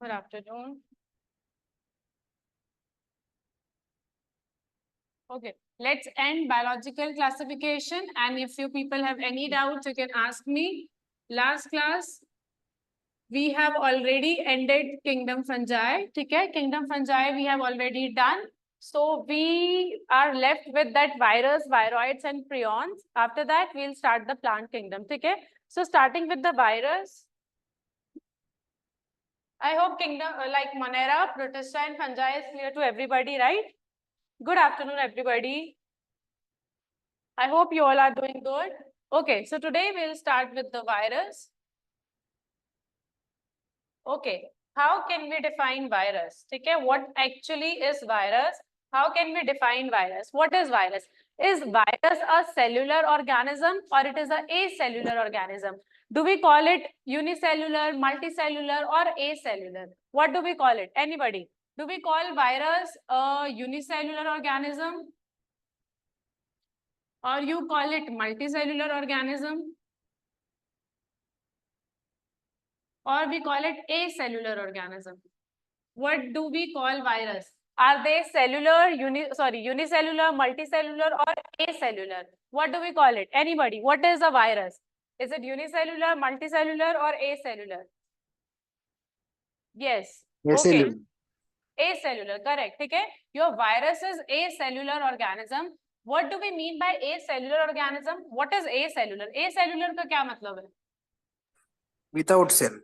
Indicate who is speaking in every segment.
Speaker 1: Good afternoon. Okay, let's end biological classification. And if you people have any doubts, you can ask me. Last class, we have already ended kingdom fungi. Okay, kingdom fungi we have already done. So we are left with that virus, viroids, and prions. After that, we'll start the plant kingdom. Okay, so starting with the virus. I hope kingdom like Monera, Protista, and fungi is clear to everybody, right? Good afternoon, everybody. I hope you all are doing good. Okay, so today we'll start with the virus. Okay, how can we define virus? Okay, what actually is virus? How can we define virus? What is virus? Is virus a cellular organism or it is a acellular organism? Do we call it unicellular, multicellular, or acellular? What do we call it? Anybody? Do we call virus a unicellular organism? Or you call it multicellular organism? Or we call it acellular organism? What do we call virus? Are they cellular, unicellular, multicellular, or acellular? What do we call it? Anybody? What is a virus? Is it unicellular, multicellular, or acellular? Yes. Okay. Acellular, correct. Okay. Your virus is acellular organism. What do we mean by acellular organism? What is acellular? Acellular का क्या मतलब है?
Speaker 2: Without cell.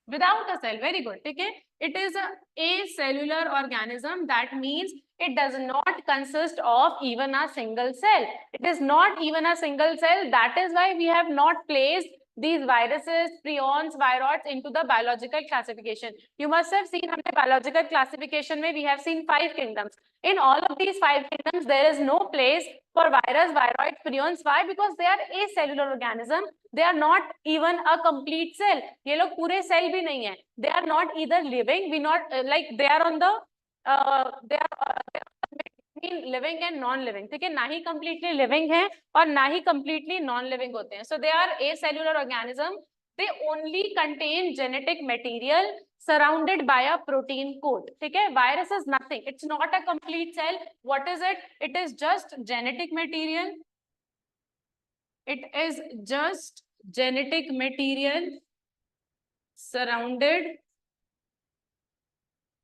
Speaker 1: Without a cell. Very good. Okay. It is a acellular organism. That means it does not consist of even a single cell. It is not even a single cell. That is why we have not placed these viruses, prions, viroids into the biological classification. You must have seen हमने biological classification में we have seen 5 kingdoms. In all of these 5 kingdoms, there is no place for virus, viroid, prions. Why? Because they are acellular organism. They are not even a complete cell. ये लोग पूरे cell भी नहीं है. They are not either living. We not like they are on the they are between living and non-living. ठीक है, ना ही completely living है और ना ही completely non-living होते हैं. So they are acellular organism. They only contain genetic material surrounded by a protein coat. ठीक है, virus is nothing. It's not a complete cell. What is it? It is just genetic material. It is just genetic material surrounded,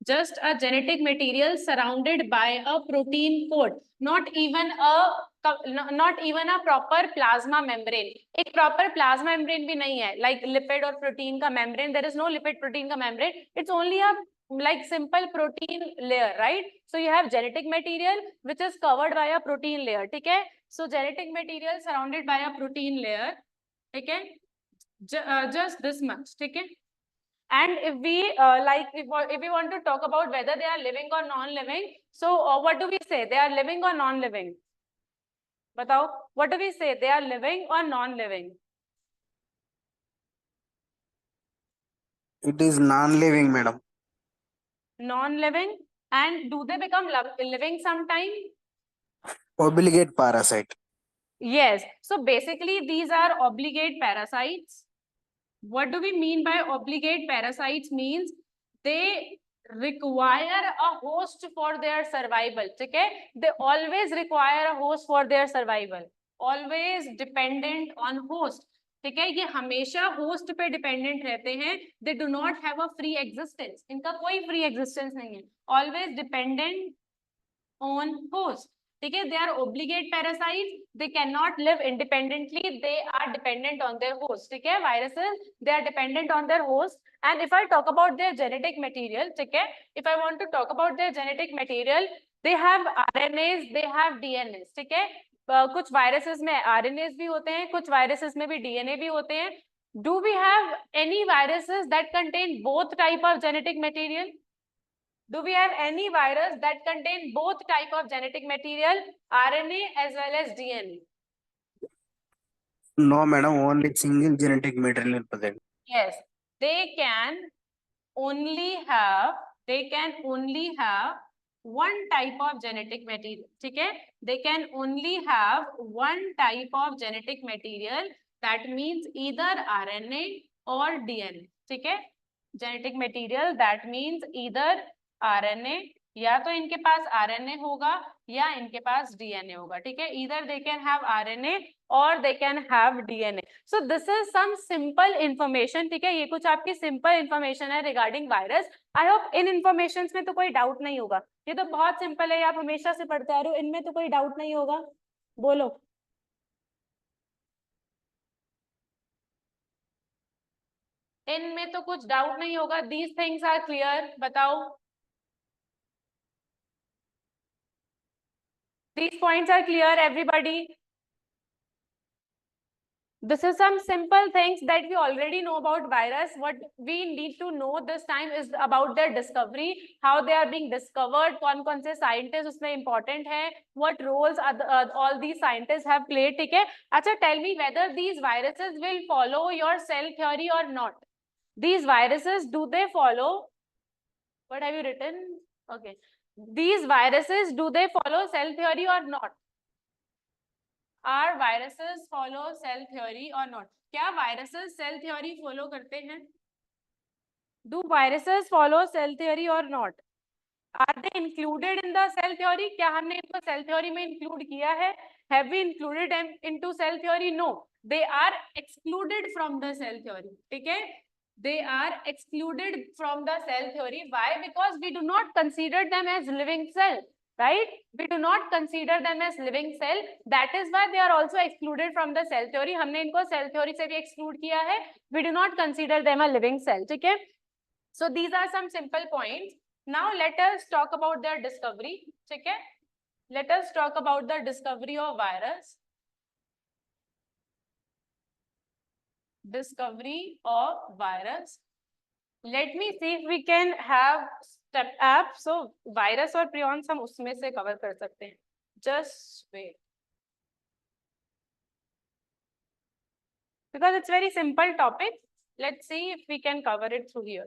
Speaker 1: just a genetic material surrounded by a protein coat. Not even a proper plasma membrane. एक proper plasma membrane भी नहीं है. Like lipid or protein का membrane, there is no lipid protein का membrane. It's only a like simple protein layer, right? So you have genetic material which is covered by a protein layer. ठीक है? So genetic material surrounded by a protein layer. ठीक है? Just this much. ठीक है? And if we if we want to talk about whether they are living or non-living, so what do we say? They are living or non-living? Batao, what do we say? They are living or non-living?
Speaker 2: It is non-living, madam.
Speaker 1: Non-living. And do they become living sometime?
Speaker 2: Obligate parasite.
Speaker 1: Yes. So basically these are obligate parasites. What do we mean by obligate parasites? Means they require a host for their survival. Okay, they always require a host for their survival. Always dependent on host. ठीक है, ये हमेशा host पे dependent रहते हैं. They do not have a free existence. इनका कोई free existence नहीं है. Always dependent on host. ठीक है, they are obligate parasites. They cannot live independently. They are dependent on their host. ठीक है, viruses they are dependent on their host. And if I talk about their genetic material, ठीक है, if I want to talk about their genetic material, they have RNAs, they have DNAs. ठीक है, कुछ viruses में RNAs भी होते हैं, कुछ viruses में भी DNA भी होते हैं. Do we have any viruses that contain both type of genetic material? Do we have any virus that contain both type of genetic material, RNA as well as DNA?
Speaker 2: No, madam. Only single genetic material present.
Speaker 1: Yes, they can only have one type of genetic material. ठीक है? They can only have one type of genetic material. That means either RNA or DNA. ठीक है? Genetic material that means either RNA, या तो इनके पास RNA होगा या इनके पास डीएनए होगा, ठीक है। Either they can have RNA और they can have DNA. So this is some simple information, ठीक है। ये कुछ आपकी सिंपल इंफॉर्मेशन है रिगार्डिंग वायरस। आई होप इन इंफॉर्मेशन में तो कोई डाउट नहीं होगा, ये तो बहुत सिंपल है, आप हमेशा से पढ़ते आ रहे हो, इनमें तो कोई डाउट नहीं होगा, बोलो। इनमें तो कुछ डाउट नहीं होगा, दीज थिंग्स आर क्लियर, बताओ। These points are clear, everybody. This is some simple things that we already know about virus. What we need to know this time is about their discovery, how they are being discovered, कौन-कौन से scientists उसमें important है, what roles all these scientists have played, ठीक है। अच्छा, tell me whether these viruses will follow your cell theory or not. These viruses, do they follow? What have you written? Okay. These viruses, do they follow cell theory or not? Are viruses follow cell theory or not? क्या viruses cell theory follow करते हैं? Do viruses follow cell theory or not? Are they included in the cell theory? क्या हमने इनको cell theory में include किया है? Have we included them into cell theory? No. They are excluded from the cell theory. ठीक है? They are excluded from the cell theory. Why? Because we do not consider them as living cell. Right? We do not consider them as living cell. That is why they are also excluded from the cell theory. हमने इनको cell theory से भी exclude किया है. We do not consider them a living cell. ठीक है? So these are some simple points. Now let us talk about their discovery. ठीक है? Let us talk about the discovery of virus. Discovery of virus. Let me see if we can have step app. So virus और prions हम उसमें से cover कर सकते हैं. Just wait. Because it's very simple topic. Let's see if we can cover it through here.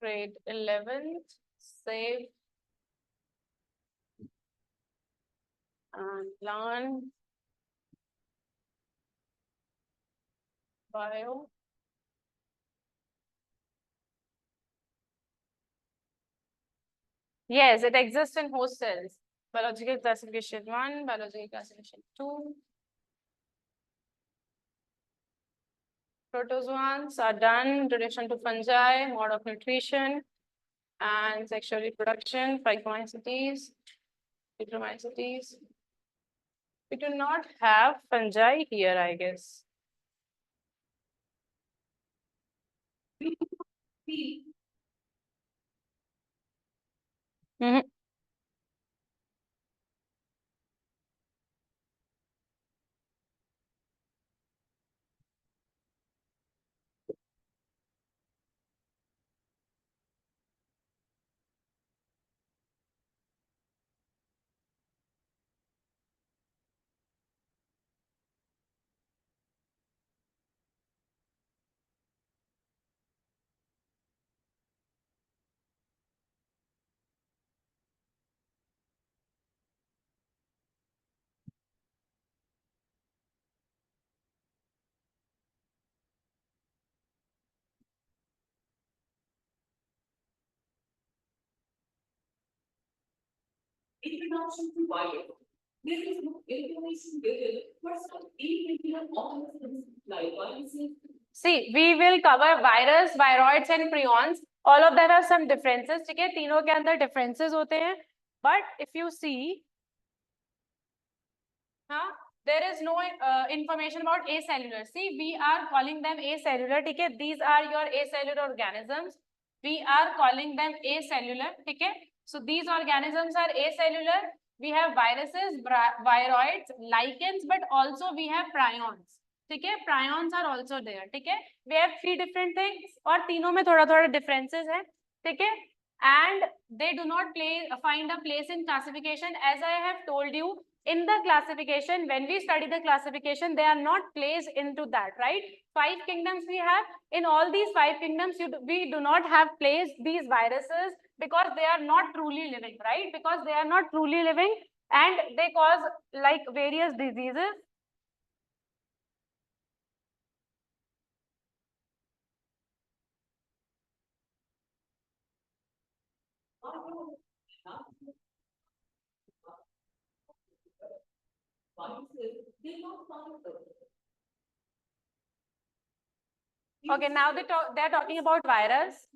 Speaker 1: Grade 11th, save and learn bio. Yes, it exists in host cells. Biological classification 1, biological classification 2. Protozoans are done, relation to fungi, mode of nutrition, and sexual reproduction, phycomycetes, phycomycetes. We do not have fungi here, I guess. Mm-hmm.
Speaker 3: Introduction to bio. There is no information given for some individual organisms like viruses.
Speaker 1: See, we will cover virus, viroids and prions. All of them have some differences. ठीक है, तीनों के अंदर differences होते हैं. But if you see, there is no information about acellular. See, we are calling them acellular. ठीक है, these are your acellular organisms. We are calling them acellular. ठीक है, so these organisms are acellular. We have viruses, viroids, lichens, but also we have prions. ठीक है, prions are also there. ठीक है, we have 3 different things और तीनों में थोड़ा-थोड़ा differences है. ठीक है, and they do not find a place in classification. As I have told you, in the classification, when we study the classification, they are not placed into that, right? 5 kingdoms we have. In all these 5 kingdoms, we do not have placed these viruses, because they are not truly living, right? Because they are not truly living and they cause like various diseases. Okay, now they're talking about virus.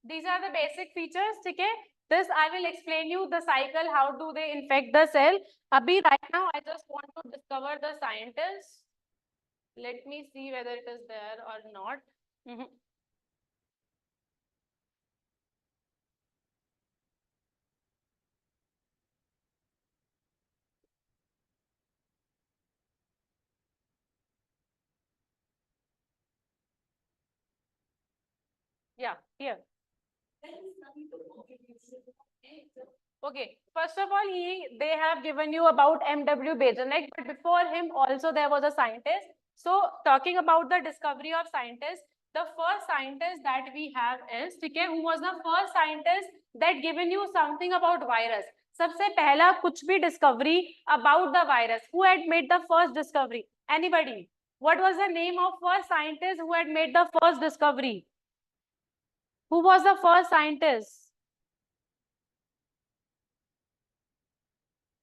Speaker 1: These are the basic features, okay? This I will explain you the cycle, how do they infect the cell. Abhi, right now, I just want to discover the scientist. Let me see whether it is there or not. Yeah, here. Okay, first of all, they have given you about M.W. Bejanek, but before him also there was a scientist. So talking about the discovery of scientists, the first scientist that we have is, okay, who was the first scientist that given you something about virus. सबसे पहला कुछ भी discovery about the virus. Who had made the first discovery? Anybody? What was the name of first scientist who had made the first discovery? Who was the first scientist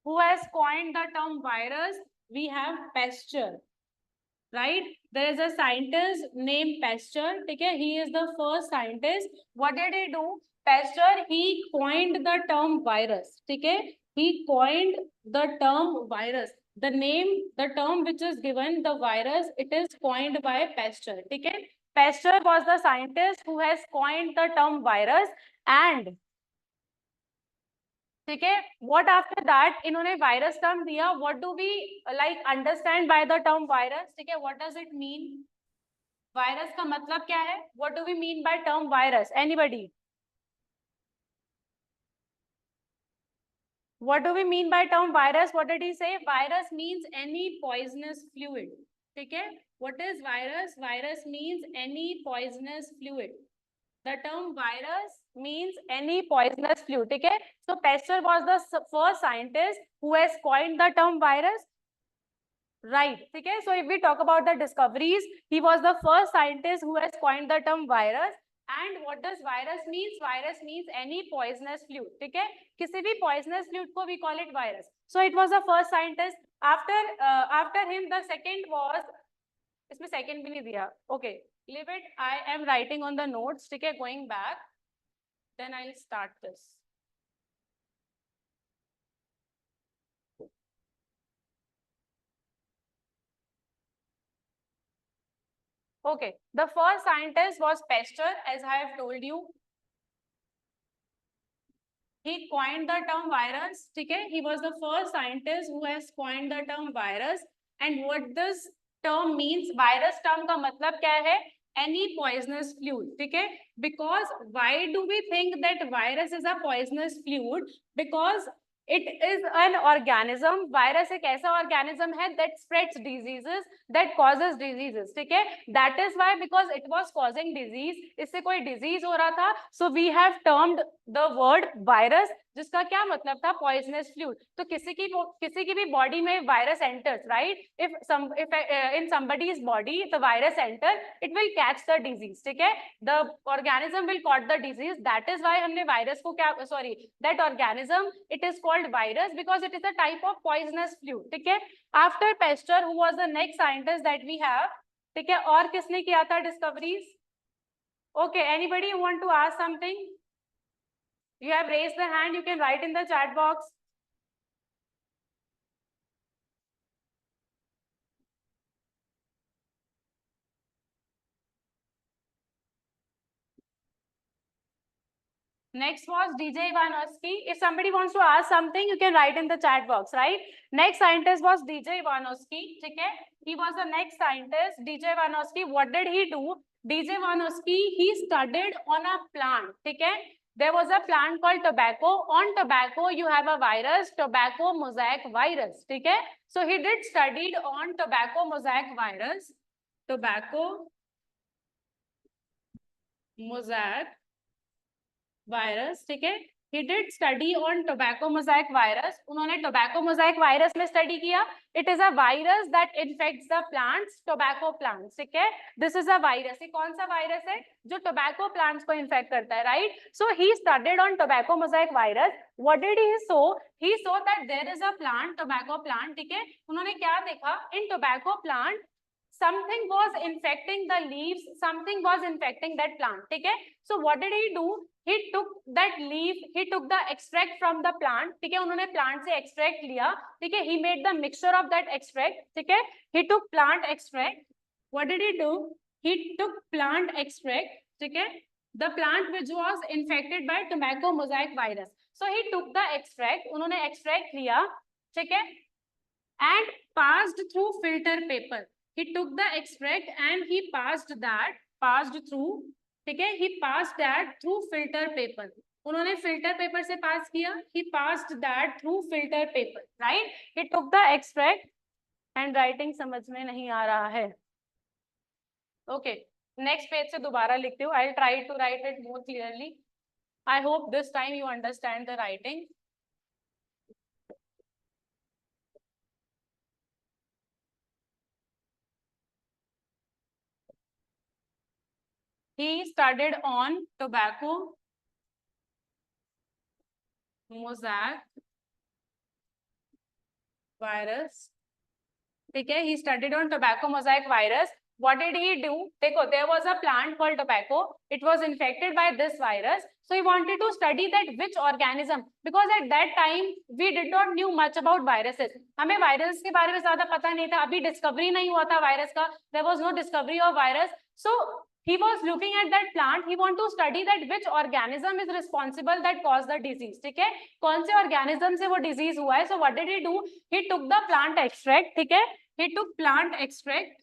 Speaker 1: who has coined the term virus? We have Pasteur, right? There is a scientist named Pasteur. Okay, he is the first scientist. What did he do? Pasteur, he coined the term virus. Okay, he coined the term virus. The name, the term which is given, the virus, it is coined by Pasteur. Okay, Pasteur was the scientist who has coined the term virus. And ठीक है, what after that इन्होंने virus term दिया. What do we like understand by the term virus? ठीक है, what does it mean? Virus का मतलब क्या है? What do we mean by term virus? Anybody? What do we mean by term virus? What did he say? Virus means any poisonous fluid. ठीक है, what is virus? Virus means any poisonous fluid. The term virus means any poisonous fluid. Okay, so Pasteur was the first scientist who has coined the term virus, right? Okay, so if we talk about the discoveries, he was the first scientist who has coined the term virus. And what does virus means? Virus means any poisonous fluid. Okay, किसी भी poisonous fluid को we call it virus. So it was the first scientist. After him, the second was, इसमें second भी नहीं दिया. Okay, leave it. I am writing on the notes. ठीक है, going back. Then I'll start this. Okay, the first scientist was Pasteur, as I have told you. He coined the term virus. Okay, he was the first scientist who has coined the term virus. And what this term means? Virus term का मतलब क्या है? Any poisonous fluid. Okay, because why do we think that virus is a poisonous fluid? Because it is an organism. Virus एक ऐसा organism है that spreads diseases, that causes diseases. ठीक है, that is why, because it was causing disease, इससे कोई disease हो रहा था, so we have termed the word virus, जिसका क्या मतलब था? Poisonous fluid. तो किसी की भी body में virus enters, right? If in somebody's body the virus enter, it will catch the disease. ठीक है, the organism will caught the disease. That is why हमने virus को क्या, that organism, it is called virus because it is a type of poisonous fluid. ठीक है, after Pasteur, who was the next scientist that we have? ठीक है, और किसने किया था discoveries? Okay, anybody want to ask something? You have raised the hand, you can write in the chat box. Next was DJ Ivanovsky. If somebody wants to ask something, you can write in the chat box, right? Next scientist was DJ Ivanovsky. Okay, he was the next scientist. DJ Ivanovsky, what did he do? DJ Ivanovsky, he studied on a plant. Okay, There was a plant called tobacco. On tobacco, you have a virus, tobacco mosaic virus. ठीक है? So he did studied on tobacco mosaic virus, tobacco mosaic virus. ठीक है? He did study on tobacco mosaic virus. उन्होंने tobacco mosaic virus में study किया. It is a virus that infects the plants, tobacco plants. ठीक है? This is a virus. ये कौन सा virus है जो tobacco plants को infect करता है, right? So he studied on tobacco mosaic virus. What did he saw? He saw that there is a plant, tobacco plant. ठीक है? उन्होंने क्या देखा? In tobacco plant, something was infecting the leaves, something was infecting that plant. ठीक है? So what did he do? He took that leaf, he took the extract from the plant. ठीक है? उन्होंने plant से extract लिया. ठीक है? He made the mixture of that extract. ठीक है? He took plant extract. What did he do? He took plant extract. ठीक है? The plant which was infected by tobacco mosaic virus. So he took the extract. उन्होंने extract लिया. ठीक है? And passed through filter paper. He took the extract and he passed through. ठीक है? He passed that through filter paper. उन्होंने filter paper से pass किया. He passed that through filter paper, right? He took the extract and writing समझ में नहीं आ रहा है. Okay, next page से दोबारा लिखती हूँ. I'll try to write it more clearly. I hope this time you understand the writing. He studied on tobacco mosaic virus. ठीक है? He studied on tobacco mosaic virus. What did he do? देखो, there was a plant called tobacco. It was infected by this virus. So he wanted to study that which organism, because at that time we did not knew much about viruses. हमें virus के बारे में ज़्यादा पता नहीं था. अभी discovery नहीं हुआ था virus का. There was no discovery of virus. So he was looking at that plant. He want to study that which organism is responsible that caused the disease. ठीक है? कौन से organism से वो disease हुआ है? So what did he do? He took the plant extract. ठीक है? He took plant extract.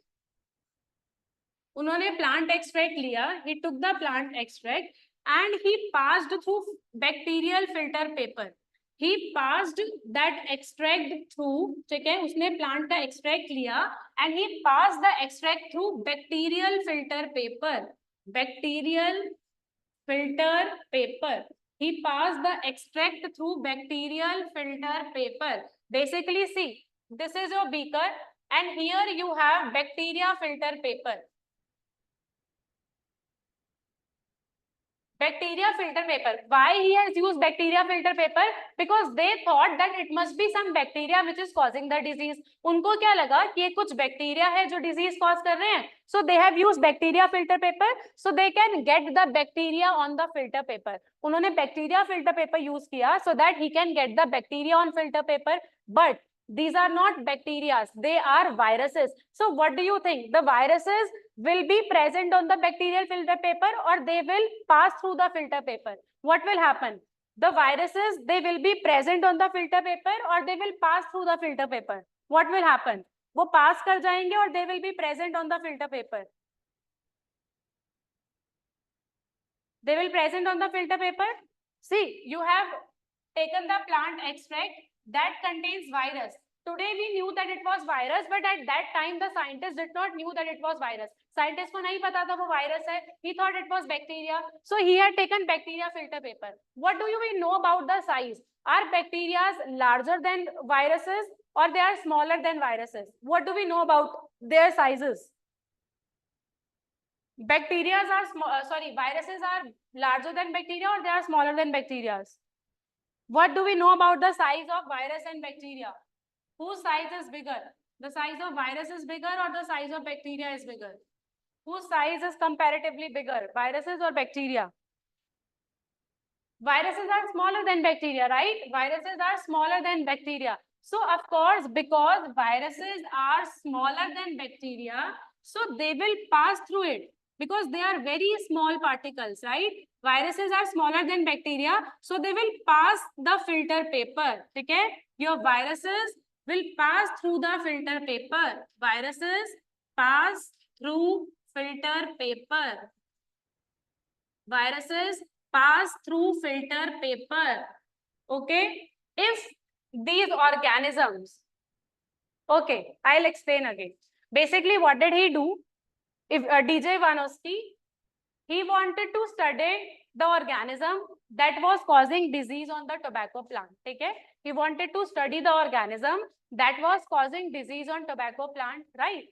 Speaker 1: उन्होंने plant extract लिया. He took the plant extract and he passed through bacterial filter paper. He passed that extract through. ठीक है? उसने plant का extract लिया and he passed the extract through bacterial filter paper. Bacterial filter paper. He passed the extract through bacterial filter paper. Basically, see, this is your beaker and here you have bacteria filter paper. Bacteria filter paper. Why he has used bacteria filter paper? Because they thought that it must be some bacteria which is causing the disease. उनको क्या लगा कि ये कुछ bacteria है जो disease cause कर रहे हैं. So they have used bacteria filter paper, so they can get the bacteria on the filter paper. उन्होंने bacteria filter paper use किया so that he can get the bacteria on filter paper. But these are not bacteria, they are viruses. So what do you think? The viruses will be present on the bacterial filter paper or they will pass through the filter paper? What will happen? The viruses, they will be present on the filter paper or they will pass through the filter paper? What will happen? वो pass कर जाएंगे और they will be present on the filter paper? They will present on the filter paper. See, you have taken the plant extract that contains virus. Today we knew that it was virus, but at that time the scientists did not knew that it was virus. Scientists को नहीं पता था वो virus है. He thought it was bacteria. So he had taken bacteria filter paper. What do we know about the size? Are bacteria larger than viruses or they are smaller than viruses? What do we know about their sizes? Bacteria are viruses are larger than bacteria or they are smaller than bacteria? What do we know about the size of virus and bacteria? Whose size is bigger? The size of virus is bigger or the size of bacteria is bigger? Whose size is comparatively bigger, viruses or bacteria? Viruses are smaller than bacteria, right? Viruses are smaller than bacteria. So of course, because viruses are smaller than bacteria, so they will pass through it because they are very small particles, right? Viruses are smaller than bacteria, so they will pass the filter paper. Okay? Your viruses will pass through the filter paper. Viruses pass through filter paper. Viruses pass through filter paper. Okay, if these organisms, okay, I'll explain again. Basically, what did he do? If DJ Ivanovsky, he wanted to study the organism that was causing disease on the tobacco plant. Okay, he wanted to study the organism that was causing disease on tobacco plant, right?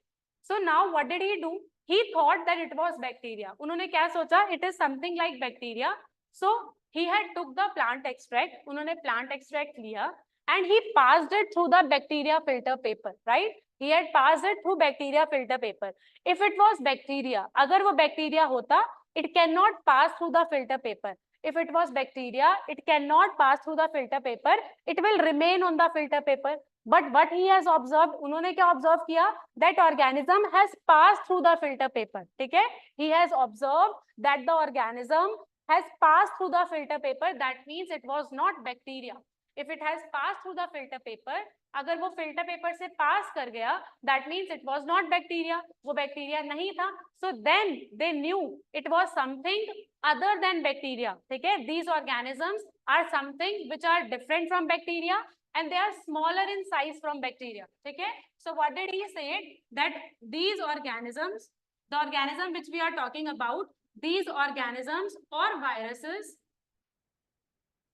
Speaker 1: So now what did he do? He thought that it was bacteria. उन्होंने क्या सोचा? It is something like bacteria. So he had took the plant extract. उन्होंने plant extract लिया and he passed it through the bacteria filter paper, right? He had passed it through bacteria filter paper. If it was bacteria, अगर वो bacteria होता, it cannot pass through the filter paper. If it was bacteria, it cannot pass through the filter paper. It will remain on the filter paper. But what he has observed, उन्होंने क्या observe किया? That organism has passed through the filter paper. ठीक है? He has observed that the organism has passed through the filter paper. That means it was not bacteria. If it has passed through the filter paper, अगर वो filter paper से pass कर गया, that means it was not bacteria. वो bacteria नहीं था. So then they knew it was something other than bacteria. ठीक है? These organisms are something which are different from bacteria and they are smaller in size from bacteria. ठीक है? So what did he say? That these organisms, the organism which we are talking about, these organisms or viruses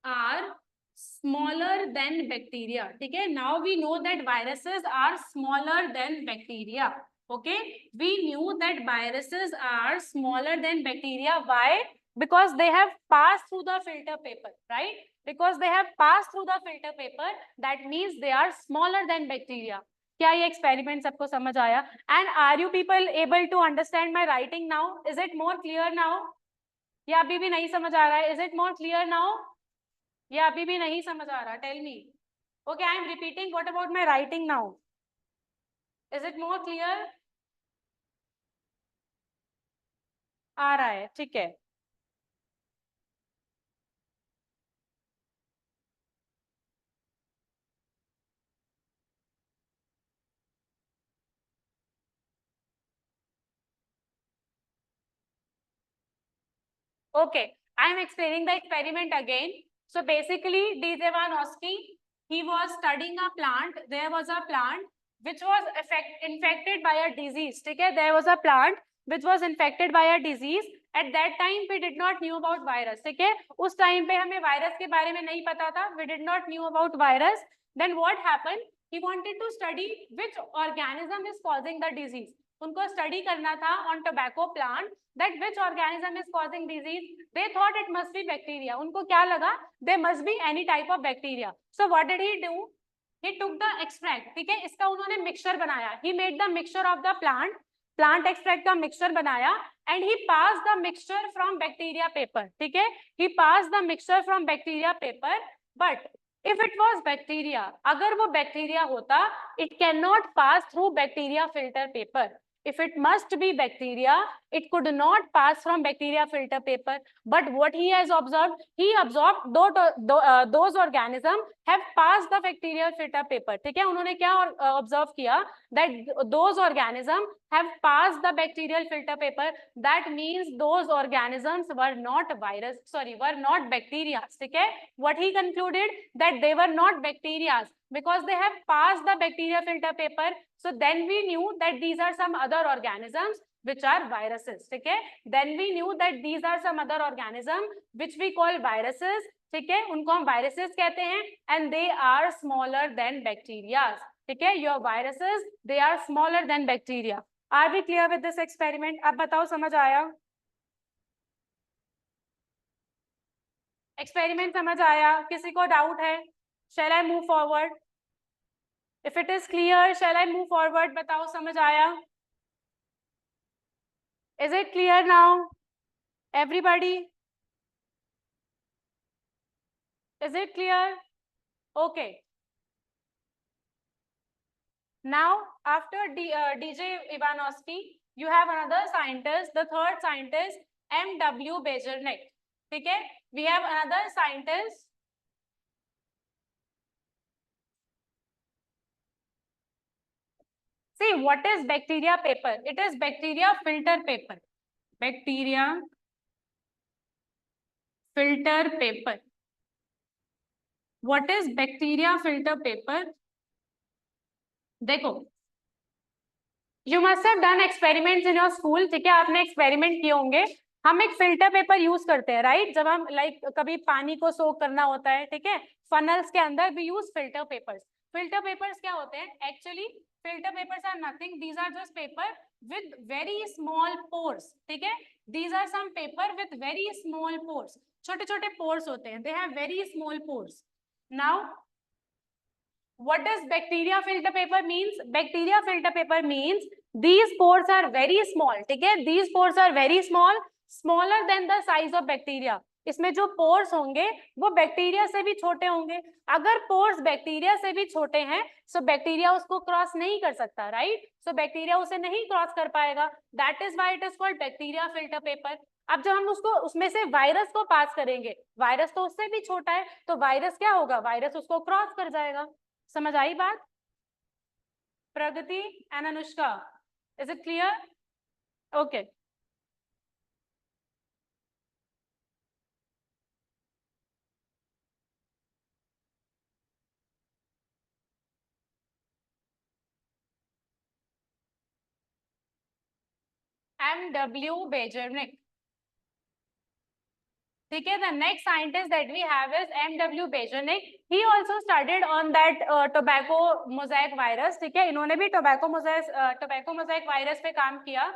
Speaker 1: are smaller than bacteria. ठीक है? Now we know that viruses are smaller than bacteria. Okay, we knew that viruses are smaller than bacteria. Why? Because they have passed through the filter paper, right? Because they have passed through the filter paper, that means they are smaller than bacteria. क्या ये experiment सबको समझ आया? And are you people able to understand my writing now? Is it more clear now? या अभी भी नहीं समझ आ रहा है? Is it more clear now? या अभी भी नहीं समझ आ रहा? Tell me. Okay, I am repeating. What about my writing now? Is it more clear? आ रहा है, ठीक है. Okay, I am explaining the experiment again. So basically, DJ Ivanovsky, he was studying a plant. There was a plant which was infected by a disease. Okay, there was a plant which was infected by a disease. At that time, we did not knew about virus. Okay, उस time पे हमें virus के बारे में नहीं पता था. We did not knew about virus. Then what happened? He wanted to study which organism is causing the disease. उनको study करना था on tobacco plant. That which organism is causing disease. They thought it must be bacteria. उनको क्या लगा? There must be any type of bacteria. So what did he do? He took the extract. ठीक है? इसका उन्होंने mixture बनाया. He made the mixture of the plant extract का mixture बनाया and he passed the mixture from bacteria paper. ठीक है? He passed the mixture from bacteria paper. But if it was bacteria, अगर वो bacteria होता, it cannot pass through bacteria filter paper. If it must be bacteria, it could not pass from bacteria filter paper. But what he has observed, he observed those organisms have passed the bacterial filter paper. ठीक है? उन्होंने क्या observe किया? That those organisms have passed the bacterial filter paper. That means those organisms were not virus, were not bacteria. ठीक है? What he concluded? That they were not bacteria because they have passed the bacteria filter paper. So then we knew that these are some other organisms which are viruses. ठीक है? Then we knew that these are some other organisms which we call viruses. ठीक है? उनको हम viruses कहते हैं and they are smaller than bacteria. ठीक है? Your viruses, they are smaller than bacteria. Are we clear with this experiment? अब बताओ समझ आया? Experiment समझ आया? किसी को doubt है? Shall I move forward? If it is clear, shall I move forward? बताओ समझ आया? Is it clear now? Everybody? Is it clear? Okay. Now, after DJ Ivanovsky, you have another scientist, the third scientist, M.W. Bejernik. Okay? We have another scientist. See, what is bacteria paper? It is bacteria filter paper. Bacteria filter paper. What is bacteria filter paper? देखो, you must have done experiments in your school. ठीक है, आपने experiment किए होंगे. हम एक filter paper use करते हैं, राइट? जब हम कभी पानी को सोक करना होता है, ठीक है, फनल्स के अंदर we use filter papers. Filter papers क्या होते हैं? Actually filter papers are nothing, these are just paper with very small pores. ठीक है, these are some paper with very small pores. छोटे छोटे pores होते हैं, they have very small pores. Now what does bacteria filter paper means? Bacteria filter paper means these pores are very small. ठीक है, these pores are very small, smaller than the size of bacteria. इसमें जो pores होंगे वो bacteria से भी छोटे होंगे. अगर पोर्स बैक्टीरिया से भी छोटे हैं सो बैक्टीरिया उसको क्रॉस नहीं कर सकता, राइट? सो बैक्टीरिया उसे नहीं क्रॉस कर पाएगा. That is why it is called bacteria filter paper. अब जब हम उसको उसमें से वायरस को पास करेंगे, वायरस तो उससे भी छोटा है, तो वायरस क्या होगा? वायरस उसको क्रॉस कर जाएगा. समझ आई बात? Pragati and Anushka, is it clear? Okay. M.W. Bejernik. ठीक है, the next scientist that we have is M.W. Bejernik. He also studied on that tobacco mosaic virus. ठीक है, इन्होंने भी tobacco mosaic virus पे काम किया.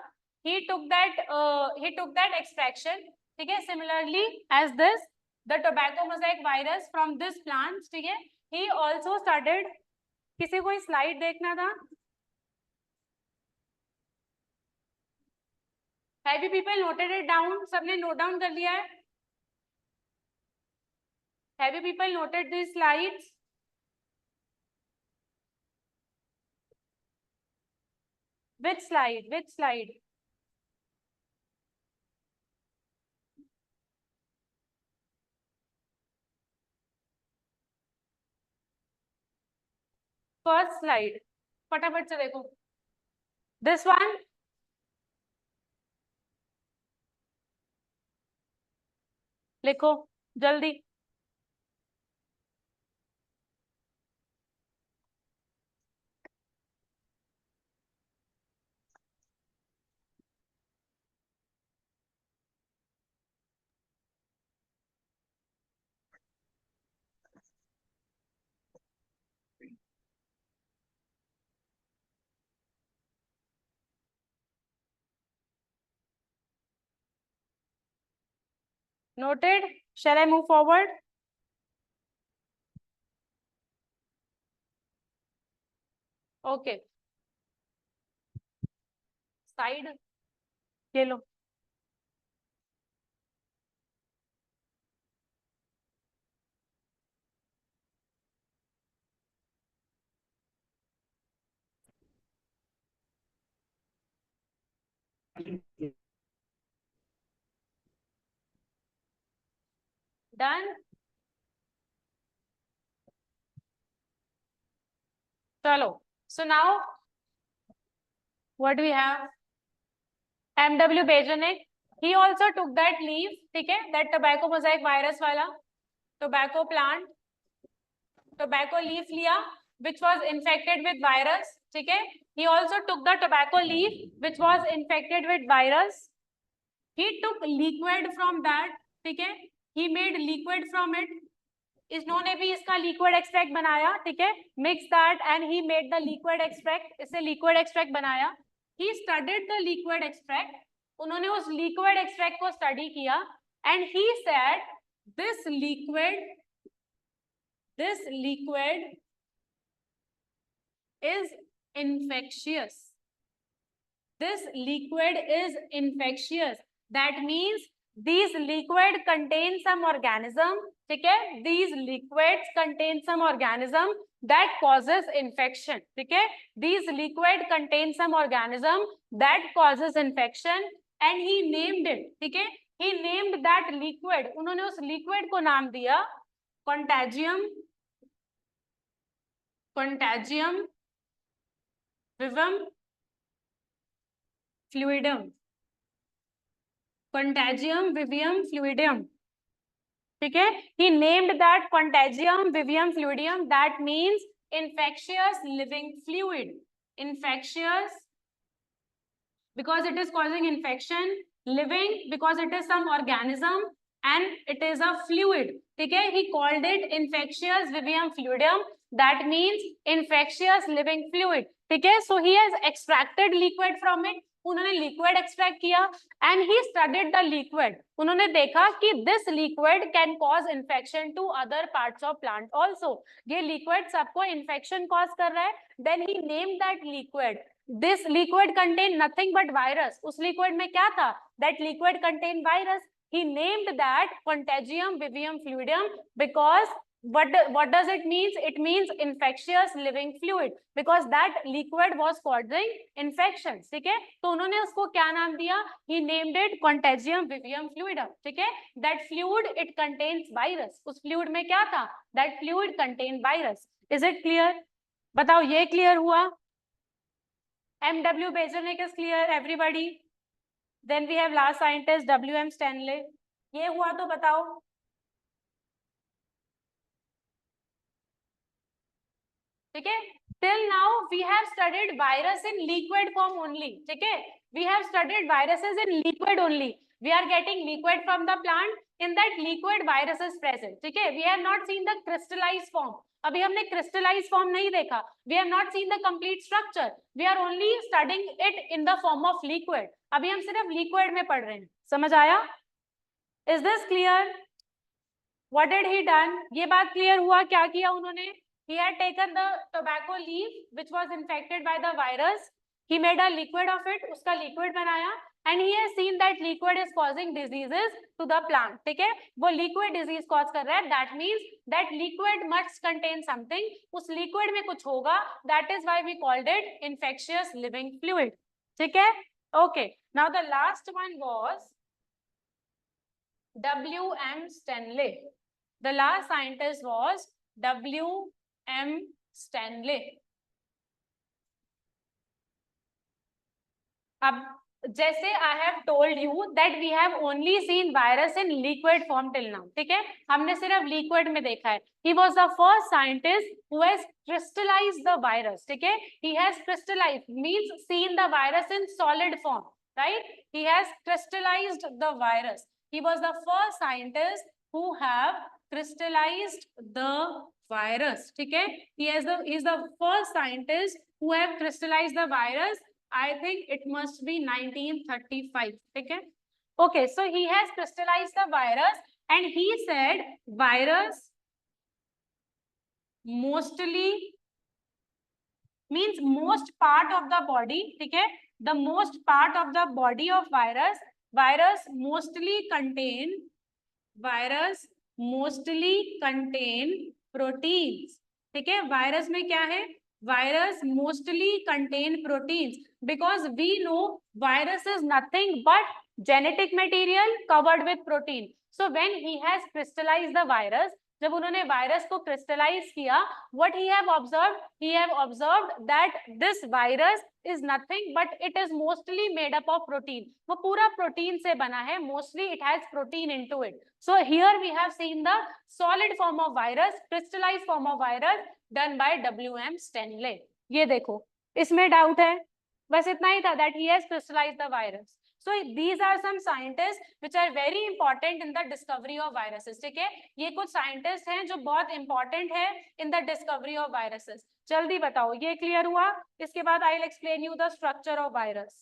Speaker 1: He took that extraction. ठीक है, similarly as this, the tobacco mosaic virus from this plant. ठीक है, he also studied. किसी को स्लाइड देखना था? Have you people noted it down? सबने नोट डाउन कर लिया है? Have you people noted these slides? Which slide? Which slide? First slide. फटाफट से देखो. This one. लिखो जल्दी. Noted. Shall I move forward? Okay. Side. ये लो. Done. चलो. So now, what do we have? M.W. Bejernik. He also took that leaf. ठीक है, that tobacco mosaic virus वाला tobacco plant, tobacco leaf लिया, which was infected with virus. ठीक है, he also took the tobacco leaf which was infected with virus. He took liquid from that. ठीक है, he made liquid from it. इन्होंने भी इसका liquid extract बनाया. ठीक है, mix that and he made the liquid extract. इससे liquid extract बनाया. ही स्टडीड द लिक्विड एक्सट्रैक्ट. उन्होंने उस लिक्विड एक्सट्रैक्ट को स्टडी किया and he said this liquid is infectious. This liquid is infectious. That means these liquid contain some organism. ठीक है, these liquids contain some organism that causes infection. ठीक है, these liquid contain some organism that causes infection and he named it. ठीक है, he named that liquid. उन्होंने उस liquid को नाम दिया contagium vivum fluidum. Contagium vivium fluidum. ठीक है, he named that contagium vivium fluidium, that means infectious living fluid, infectious because it is causing infection, living because it is some organism, and it is a fluid. ठीक है, he called it infectious vivium fluidium, that means infectious living fluid. ठीक है, so he has extracted liquid from it, उन्होंने liquid extract किया and he studied the liquid, उन्होंने देखा कि this liquid can cause infection to other parts of plant also, ये liquid सबको infection cause कर रहा है, then he name that liquid, this liquid contain nothing but virus, उस लिक्विड में क्या था, that liquid contain virus, he named that contagium vivium fluidium because what does it means, it means infectious living fluid because that liquid was causing infections. ठीक है, तो उन्होंने उसको क्या नाम दिया, he named it contagium vivium fluidum. ठीक है, that fluid it contains virus, उस fluid में क्या था, that fluid contained virus. Is it clear? बताओ ये clear हुआ? MW Bejernik is clear everybody? Then we have last scientist W.M. Stanley. ये हुआ तो बताओ. ठीक है, till now we have studied virus in liquid form only. ठीक है, we have studied viruses in liquid only. We are getting liquid from the plant. In that liquid virus is present. ठीक है, we have not seen the crystallized form. अभी हमने crystallized form नहीं देखा. We have not seen the complete structure. We are only studying it in the form of liquid. अभी हम सिर्फ liquid में पढ़ रहे हैं. समझ आया? Is this clear? What did he done? ये बात clear हुआ, क्या किया उन्होंने? He had taken the tobacco leaf which was infected by the virus. He made a liquid of it. उसका liquid बनाया and he has seen that liquid is causing diseases to the plant. ठीक है, वो liquid disease cause कर रहा है. That means that liquid must contain something. उस liquid में कुछ होगा. That is why we called it infectious living fluid. ठीक है? Okay. Now the last one was W.M. Stanley. The last scientist was W.M. Stanley. अब जैसे I have told you that we have only seen virus in liquid form till now. ठीक है, हमने सिर्फ liquid में देखा है. He was the first scientist who has crystallized the virus. ठीक है, he has crystallized means seen the virus in solid form, right? He has crystallized the virus. He was the first scientist who have crystallized the virus. ठीक है, he is the first scientist who have crystallized the virus. I think it must be 1935. ठीक है, okay, so he has crystallized the virus and he said virus mostly means most part of the body. ठीक है, the most part of the body of virus mostly contain proteins. ठीक है, virus में क्या है, virus mostly contain proteins because we know virus is nothing but genetic material covered with protein. So when he has crystallized the virus, जब उन्होंने virus को crystallise किया, what he have observed that this virus is nothing but it is mostly made up of protein. वो पूरा protein से बना है, mostly it has protein into it. So here we have seen the solid form of virus, crystallized form of virus done by W.M. Stanley. ये देखो, इसमें doubt है? बस इतना ही था that he has crystallized the virus. So these are some scientists which are very important in the discovery of viruses. ठीक है, ये कुछ scientists हैं जो बहुत important है in the discovery of viruses. जल्दी बताओ, ये clear हुआ? इसके बाद I'll explain you the structure of virus.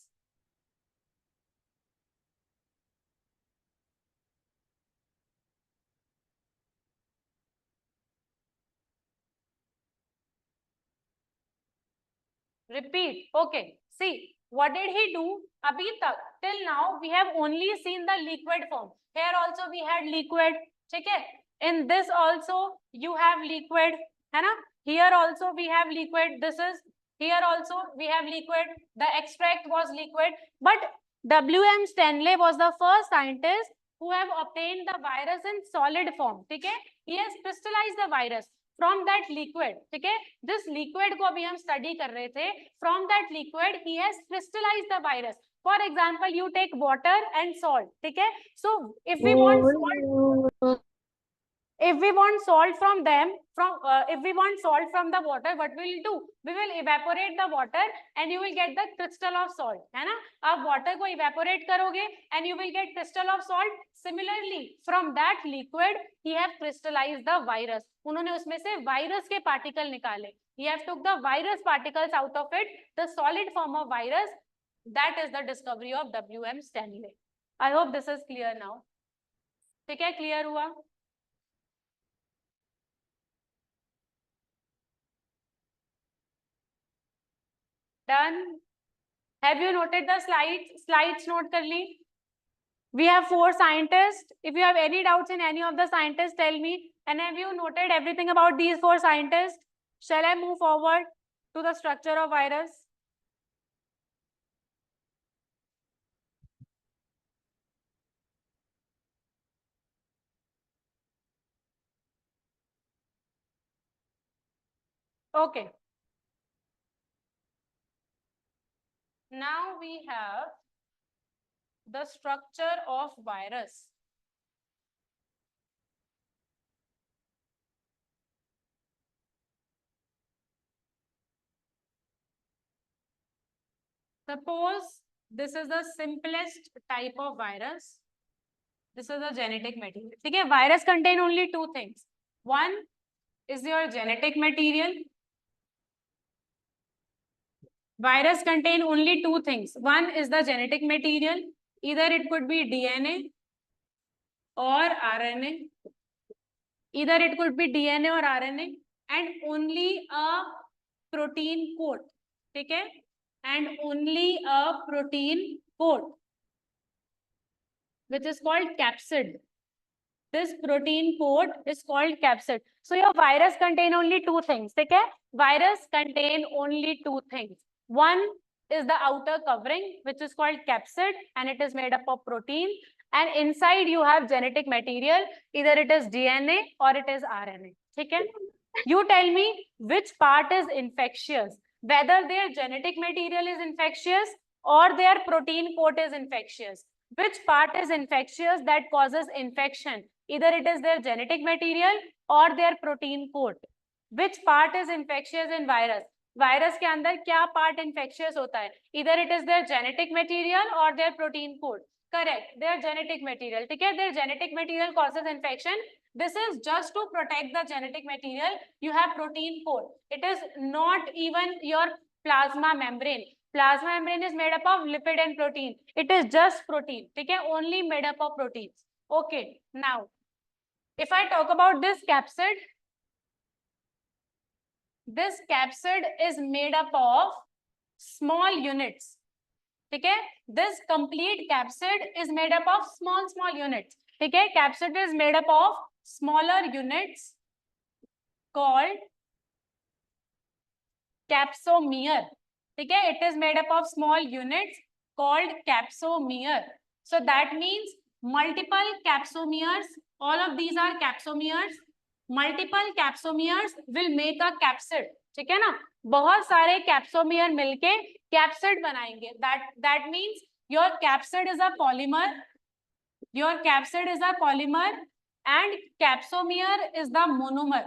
Speaker 1: Repeat. Okay. See, what did he do? Abhi tak, till now we have only seen the liquid form. Here also we had liquid. ठीक है? In this also you have liquid, है ना? Here also we have liquid. This is here also we have liquid. The extract was liquid. But W.M. Stanley was the first scientist who have obtained the virus in solid form. ठीक है? He has crystallized the virus from that liquid. ठीक है, this liquid को अभी हम study कर रहे थे. From that liquid he has crystallized the virus. For example, you take water and salt. ठीक है, so if we want salt, If we want salt from them, if we want salt from the water, what we'll do? We will evaporate the water and you will get the crystal of salt, है ना? आप water को evaporate करोगे and you will get crystal of salt. Similarly, from that liquid, he have crystallized the virus. उन्होंने उसमें से virus के particle निकाले. He have took the virus particles out of it, the solid form of virus. That is the discovery of W.M. Stanley. I hope this is clear now. ठीक है, clear हुआ? Done. Have you noted the slides? Slides note कर ली. We have 4 scientists. If you have any doubts in any of the scientists, tell me. And have you noted everything about these 4 scientists? Shall I move forward to the structure of virus? Okay. Now we have the structure of virus. Suppose this is the simplest type of virus. This is a genetic material. Okay, virus contain only 2 things. One is your genetic material. Virus contain only 2 things. One is the genetic material. Either it could be DNA or RNA. Either it could be DNA or RNA, and only a protein coat. Okay? And only a protein coat, which is called capsid. This protein coat is called capsid. So your virus contain only 2 things. Okay? Virus contain only 2 things. One is the outer covering, which is called capsid, and it is made up of protein. And inside you have genetic material. Either it is DNA or it is RNA. Okay? You tell me which part is infectious. Whether their genetic material is infectious or their protein coat is infectious. Which part is infectious that causes infection? Either it is their genetic material or their protein coat. Which part is infectious in virus? Virus के अंदर क्या part infectious होता है? Either it is their genetic material or their protein coat. Correct, their genetic material. ठीक है, their genetic material causes infection. This is just to protect the genetic material. You have protein coat. It is not even your plasma membrane. Plasma membrane is made up of lipid and protein. It is just protein. Okay, only made up of proteins. Okay, now if I talk about this capsid is made up of small units. Okay, this complete capsid is made up of small units. Okay, capsid is made up of smaller units called capsomere. Okay, it is made up of small units called capsomere. So that means multiple capsomeres, all of these are capsomeres. Multiple capsomeres will make a capsid. ठीक है ना, बहुत सारे capsomere मिलके capsid बनाएंगे. That means your capsid is a polymer. Your capsid is a polymer and capsomere is the monomer.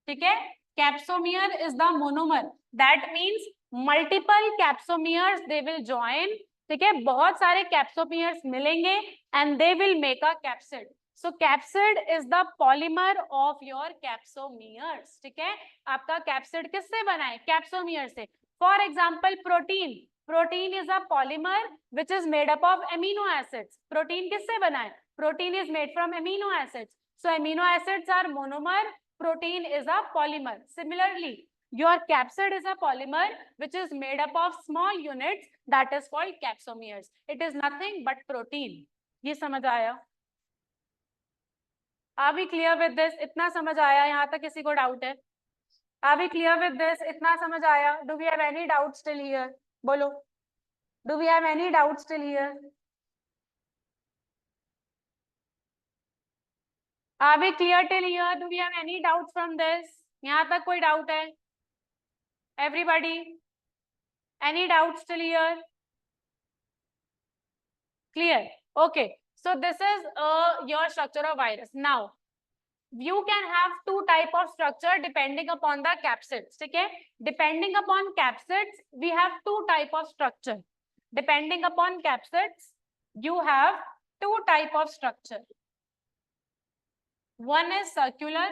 Speaker 1: ठीक है, capsomere is the monomer. That means multiple capsomeres they will join. ठीक है, बहुत सारे capsomeres मिलेंगे and they will make a capsid. So capsid is the polymer of your capsomeres. ठीक है, आपका capsid किससे बना है? Capsomere से. For example, protein. Protein is a polymer which is made up of amino acids. Protein किससे बना है? Protein is made from amino acids. So amino acids are monomer. Protein is a polymer. Similarly, your capsid is a polymer which is made up of small units that is called capsomeres. It is nothing but protein. ये समझ आया? Are we clear with this? इतना समझ आया? यहाँ तक किसी को डाउट है? Are we clear with this? इतना समझ आया? Do we have any doubts still here? बोलो. Do we have any doubts still here? Are we clear till here? Do we have any doubts from this? यहाँ तक कोई doubt है? Everybody? Any doubts still here? Clear? Okay. So this is your structure of virus. Now, You can have two type of structure depending upon the capsids. ठीक है, depending upon capsids we have two type of structure. Depending upon capsids you have two type of structure. One is circular,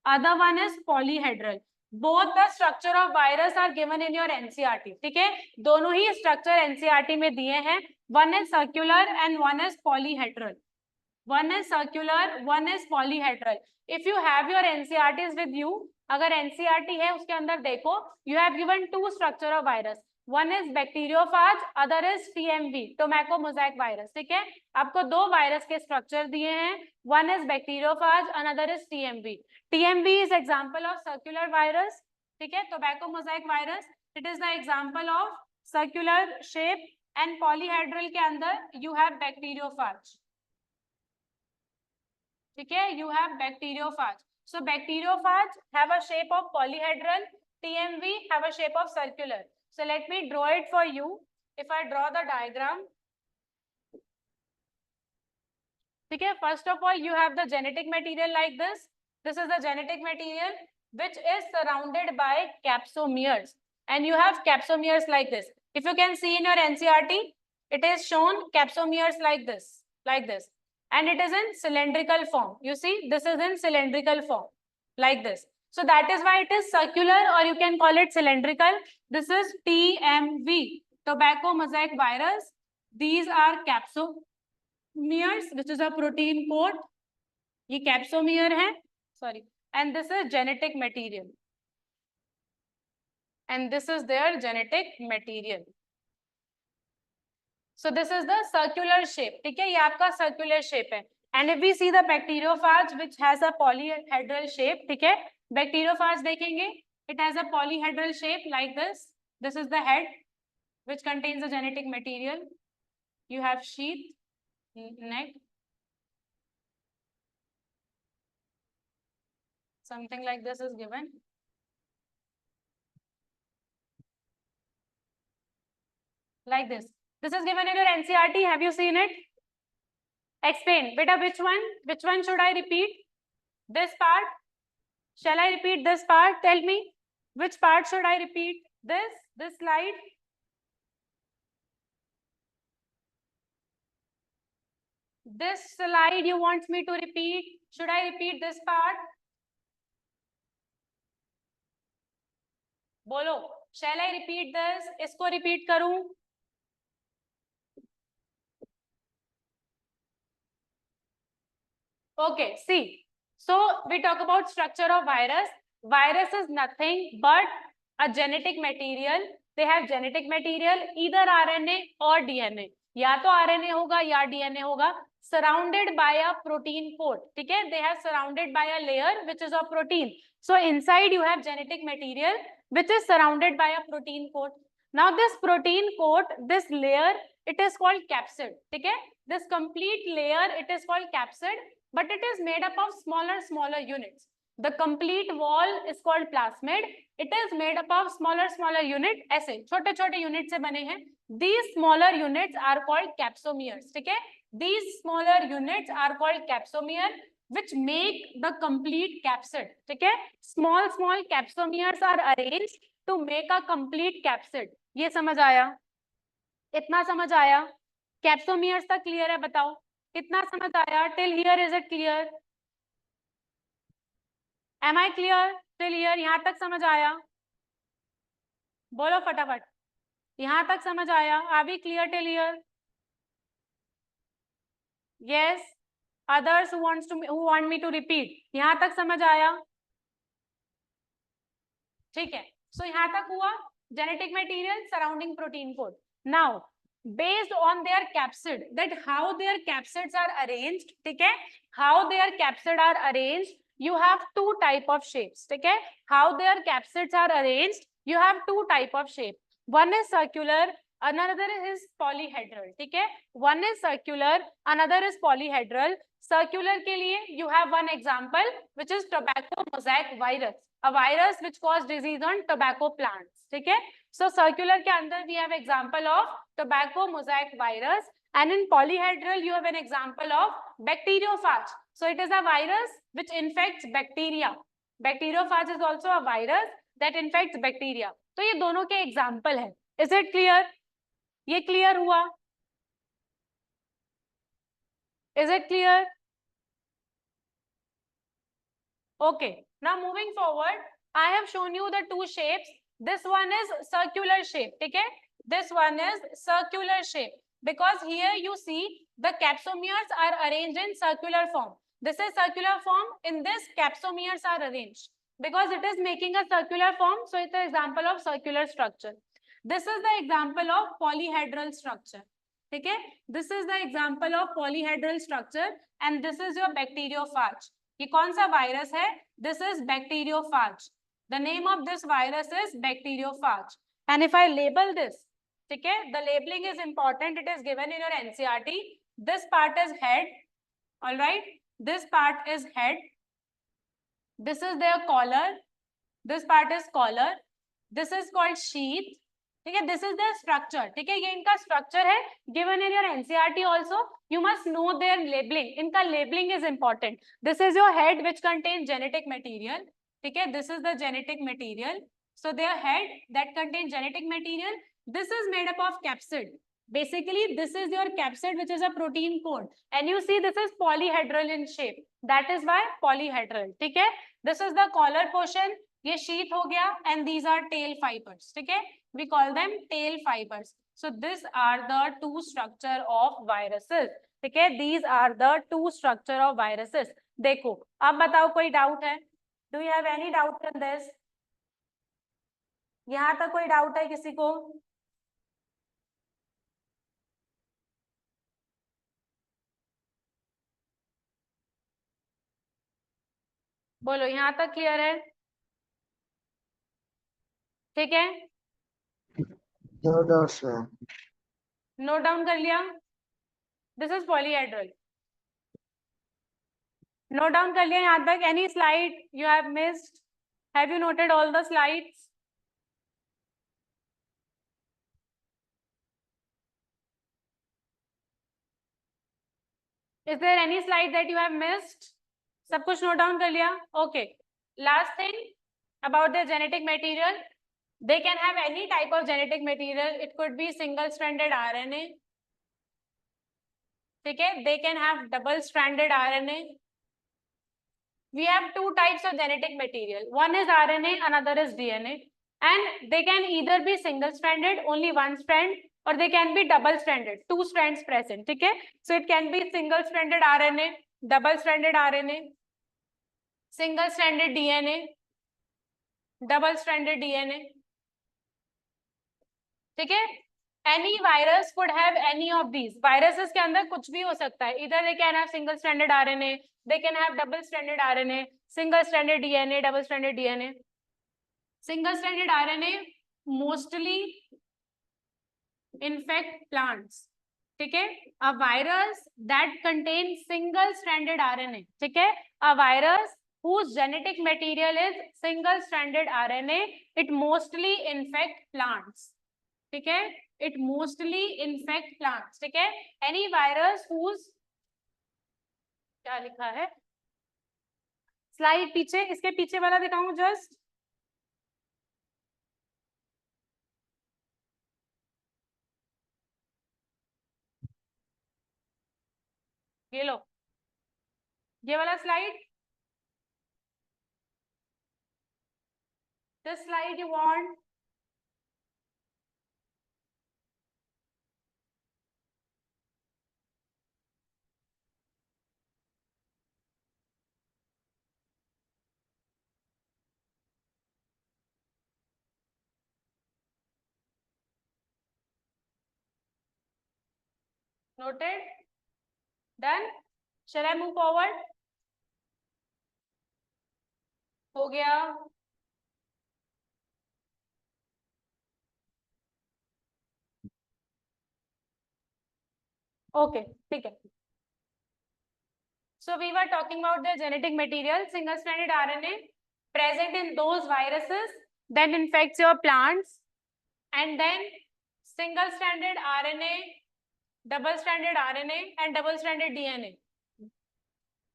Speaker 1: other one is polyhedral. Both the structure of virus are given in your NCERT. ठीक है, दोनों ही structure NCERT में दिए हैं. One is circular and one is polyhedral. One is circular, one is polyhedral. If you have your NCERTs with you, अगर NCERT है उसके अंदर देखो, you have given two structure of virus. One is bacteriophage, other is TMV, tobacco mosaic virus. ठीक है, आपको दो virus के स्ट्रक्चर दिए हैं. One is bacteriophage, another is TMV. TMV is example of circular virus. ठीक है, tobacco mosaic virus, it is the example of circular shape. And polyhedral के अंदर you have bacteriophage. ठीक है, you have bacteriophage. So bacteriophage have a shape of polyhedral, TMV have a shape of circular. So let me draw it for you. If I draw the diagram, ठीक है, first of all you have the genetic material like this. This is the genetic material which is surrounded by capsomeres, and you have capsomeres like this. If you can see in your NCERT, it is shown capsomeres like this, and it is in cylindrical form. You see, this is in cylindrical form like this. So that is why it is circular, or you can call it cylindrical. This is TMV, tobacco mosaic virus. These are capsomeres, which is a protein coat. ये capsomere है, sorry, and this is genetic material, and this is their genetic material. So this is the circular shape. ठीक है, ये आपका circular shape है. And if we see the bacteriophage which has a polyhedral shape, ठीक है, bacteriophage देखेंगे, it has a polyhedral shape like this. This is the head which contains the genetic material. You have sheath, neck, something like this is given. Like this. This is given in your NCERT. Have you seen it? Explain. Beta, which one? Which one should I repeat? This part? Shall I repeat this part? Tell me. Which part should I repeat? This slide? This slide you want me to repeat? Should I repeat this part? बोलो. Shall I repeat this? इसको repeat करूं? Okay, see. So we talk about structure of virus. Virus is nothing but a genetic material. They have genetic material, either RNA or DNA. या तो RNA होगा या DNA होगा. Surrounded by a protein coat. ठीक है? They have surrounded by a layer which is of protein. So inside you have genetic material which is surrounded by a protein coat. Now this protein coat, this layer, it is called capsid. ठीक है? This complete layer, it is called capsid. But it is made up of smaller units. The complete wall is called plasmid. It is made up of smaller unit. ऐसे छोटे units से बने हैं. These smaller units are called capsomeres. ठीक है? These smaller units are called capsomere, which make the complete capsid. ठीक है? Small capsomeres are arranged to make a complete capsid. ये समझ आया? इतना समझ आया? Capsomeres तक clear है? बताओ. कितना समझ आया? Till here is it clear? Am I clear? Till here यहाँ तक समझ आया? बोलो फटाफट. यहाँ तक समझ आया? Are we clear till here? Yes. Others who want me to repeat. यहाँ तक समझ आया? ठीक है. So यहाँ तक हुआ. Genetic material surrounding protein code. Now, based on their capsid, that how their capsids are arranged, ठीक है? How their capsid are arranged, you have two type of shapes. ठीक है? How their capsids are arranged, you have two type of shape. One is circular, another is polyhedral. ठीक है? One is circular, another is polyhedral. Circular के लिए you have one example which is tobacco mosaic virus, a virus which cause disease on tobacco plants. ठीक है? So circular के अंदर we have example of tobacco mosaic virus, And in polyhedral, you have an example of bacteriophage. So it is a virus which infects bacteria. Bacteriophage is also a virus that infects bacteria. तो ये दोनों के example है. Is it clear? ये clear हुआ? Is it clear? Okay. Now moving forward, I have shown you the two shapes. This one is circular shape. Okay? This one is circular shape because here you see the capsomeres are arranged in circular form. This is circular form. In this, capsomeres are arranged because it is making a circular form. So it's an example of circular structure. This is the example of polyhedral structure. Okay? This is the example of polyhedral structure and this is your bacteriophage. ये कौन सा virus है? This is bacteriophage. The name of this virus is bacteriophage. And if I label this, ठीक है? The labeling is important. It is given in your NCERT. This part is head. All right. This part is head. This is their collar. This part is collar. This is called sheath. ठीक है? This is their structure. ठीक है? ये इनका structure है. Given in your NCERT also, you must know their labeling. इनका labeling is important. This is your head which contains genetic material. ठीक है? This is the genetic material. So their head that contains genetic material. This is made up of capsid. Basically, this is your capsid, which is a protein code. And you see, this is polyhedral in shape. That is why polyhedral. ठीक है? This is the collar portion. ये sheath हो गया. And these are tail fibers. ठीक है? We call them tail fibers. So these are the two structure of viruses. ठीक है? These are the two structure of viruses. देखो, अब बताओ कोई doubt है? Do you have any doubt in this? यहाँ तक कोई doubt है किसी को? बोलो, यहाँ तक क्लियर है? ठीक है? नोट डाउन कर लिया? This is polyhedral. Note down कर लिया यहाँ तक? Any slide you have missed? Have you noted all the slides? Is there any slide that you have missed? सब कुछ नोट डाउन कर लिया? Okay. Last thing about their genetic material. They can have any type of genetic material. It could be single stranded RNA. ठीक है? They can have double stranded RNA. We have two types of genetic material. One is RNA, another is DNA. And they can either be single stranded, only one strand, or they can be double stranded, two strands present. ठीक है? So it can be single stranded RNA, double stranded RNA, single stranded DNA, double stranded DNA. ठीक है? Any virus could have any of these. Viruses के अंदर कुछ भी हो सकता है. Either they can have single stranded RNA, they can have double stranded RNA, single stranded DNA, double stranded DNA. Single stranded RNA mostly infect plants. ठीक है? A virus that contains single stranded RNA. ठीक है? A virus whose genetic material is single stranded RNA, it mostly infect plants. ठीक है? It mostly infect plants. ठीक है? Any virus whose, क्या लिखा है स्लाइड पीछे, इसके पीछे वाला दिखाऊं जस्ट. ये लो, ये वाला slide. This slide you want? Noted? Done? Shall I move forward? हो गया. Okay, ठीक है. So we were talking about the genetic material, single stranded RNA present in those viruses that infects your plants, and then single stranded RNA double-stranded RNA and double-stranded DNA.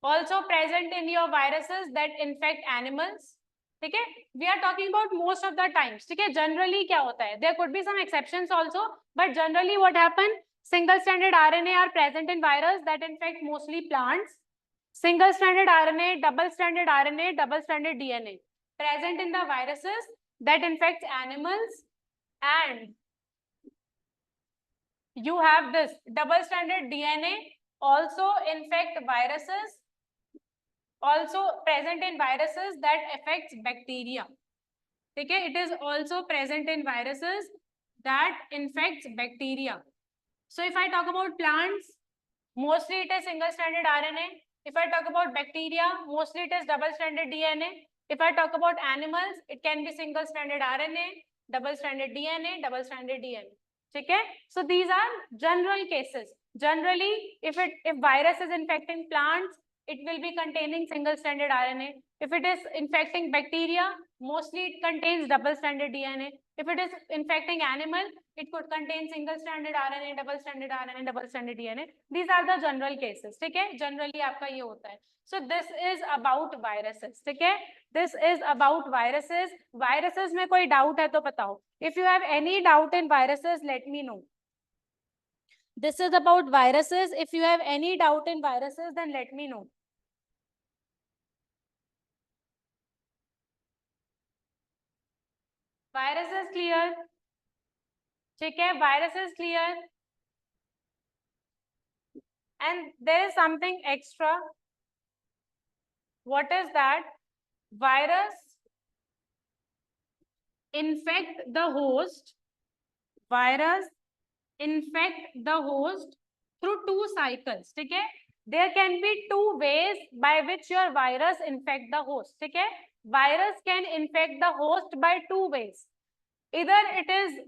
Speaker 1: Also present in your viruses that infect animals. ठीक है, we are talking about most of the times. ठीक है, generally क्या होता है, there could be some exceptions also, but generally what happen, single-stranded RNA are present in virus that infect mostly plants. Single-stranded RNA, double-stranded DNA present in the viruses that infect animals, and you have this double-stranded DNA also infect viruses, also present in viruses that affects bacteria. Okay, it is also present in viruses that infects bacteria. So if I talk about plants, mostly it is single-stranded RNA. If I talk about bacteria, mostly it is double-stranded DNA. If I talk about animals, it can be single-stranded RNA, double-stranded DNA, double-stranded DNA. Okay, so these are general cases. Generally, if virus is infecting plants, it will be containing single-stranded RNA. If it is infecting bacteria, mostly it contains double-stranded DNA. If it is infecting animal, it could contain single-stranded RNA, double-stranded DNA. These are the general cases. ठीक है, generally आपका ये होता है. So this is about viruses. ठीक है, this is about viruses. Viruses में कोई doubt है तो बताओ. If you have any doubt in viruses, let me know. This is about viruses. If you have any doubt in viruses, then let me know. Virus is clear. ठीक है, virus is clear. And there is something extra. What is that? Virus infect the host. Virus infect the host through two cycles. ठीक है, there can be two ways by which your virus infect the host. ठीक है, virus can infect the host by two ways. Either it is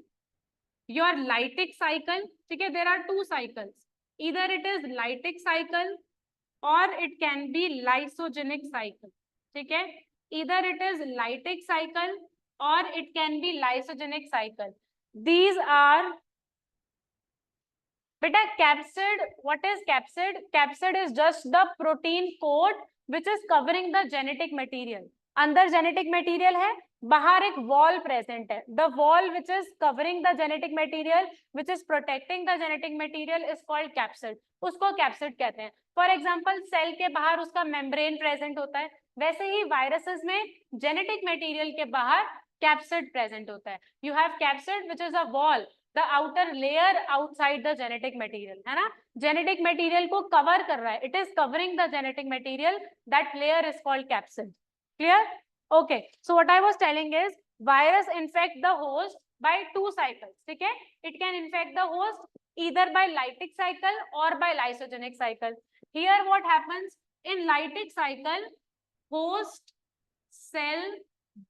Speaker 1: your lytic cycle. ठीक है, there are two cycles. Either it is lytic cycle or it can be lysogenic cycle. ठीक है, either it is lytic cycle or it can be lysogenic cycle. These are, beta, capsid. What is capsid? Capsid is just the protein coat which is covering the genetic material. अंदर genetic material है, बाहर एक wall present है. The wall which is covering the genetic material, which is protecting the genetic material, is called capsid. उसको capsid कहते हैं. For example, cell के बाहर उसका membrane present होता है. वैसे ही viruses में genetic material के बाहर capsid present होता है. You have capsid which is a wall, the outer layer outside the genetic material, है ना? Genetic material को cover कर रहा है. It is covering the genetic material. That layer is called capsid. Clear? Okay. So what I was telling is, virus infect the host by two cycles. ठीक है? It can infect the host either by lytic cycle or by lysogenic cycle. Here what happens? In lytic cycle, host cell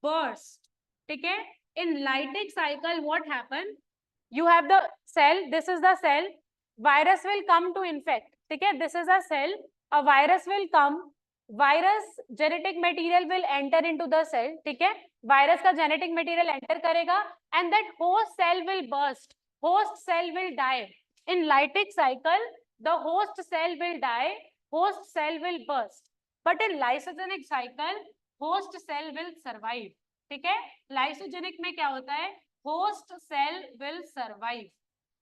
Speaker 1: burst. ठीक है? In lytic cycle, what happens? You have the cell, this is the cell, virus will come to infect. ठीक है, this is a cell, a virus will come, virus genetic material will enter into the cell. ठीक है, virus का genetic material enter करेगा and that host cell will burst, host cell will die. In lytic cycle, the host cell will die, host cell will burst. But in lysogenic cycle, host cell will survive. ठीक है, lysogenic में क्या होता है? Host cell will survive.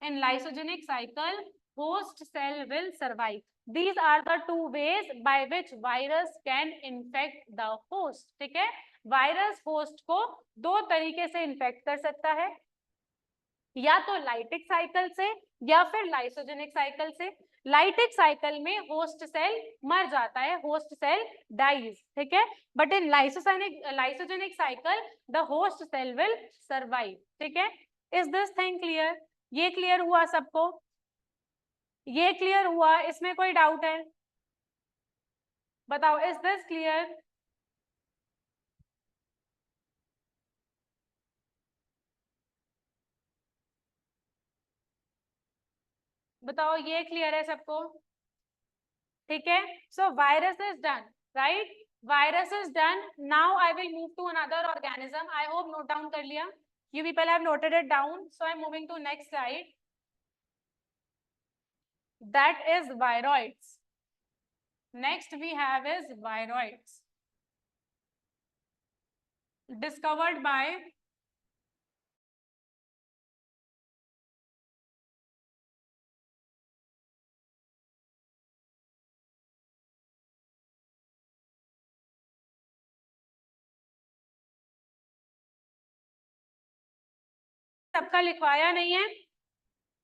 Speaker 1: In lysogenic cycle, host cell will survive. These are the two ways by which virus can infect the host. ठीक है, virus host को दो तरीके से infect कर सकता है, या तो lytic cycle से या फिर lysogenic cycle से. Lytic cycle में host cell मर जाता है, host cell dies. ठीक है, but in lysogenic cycle, the host cell will survive. ठीक है, is this thing clear? ये clear हुआ सबको? ये clear हुआ? इसमें कोई doubt है? बताओ, is this clear? बताओ, ये clear है सबको? ठीक है, so virus is done, right? Virus is done. Now I will move to another organism. I hope note down कर लिया. You people have noted it down. So I'm moving to next slide. that is viroids. Next we have is viroids. Discovered by सबका लिखवाया नहीं है,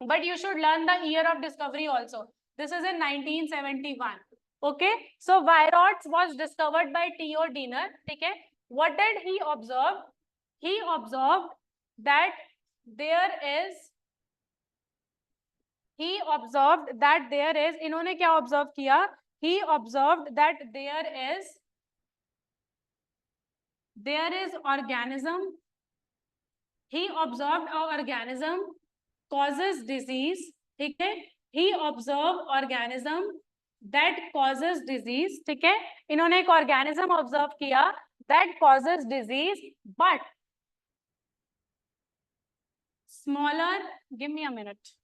Speaker 1: but you should learn the year of discovery also. This is in 1971. Okay, so viroids was discovered by T.O. Diener. Okay, what did he observe? He observed that there is, इन्होंने क्या observe किया? He observed that there is organism. He observed an organism causes disease. ठीक है, he observed organism that causes disease. ठीक है, इन्होंने एक organism observe किया that causes disease, but smaller. Give me a minute.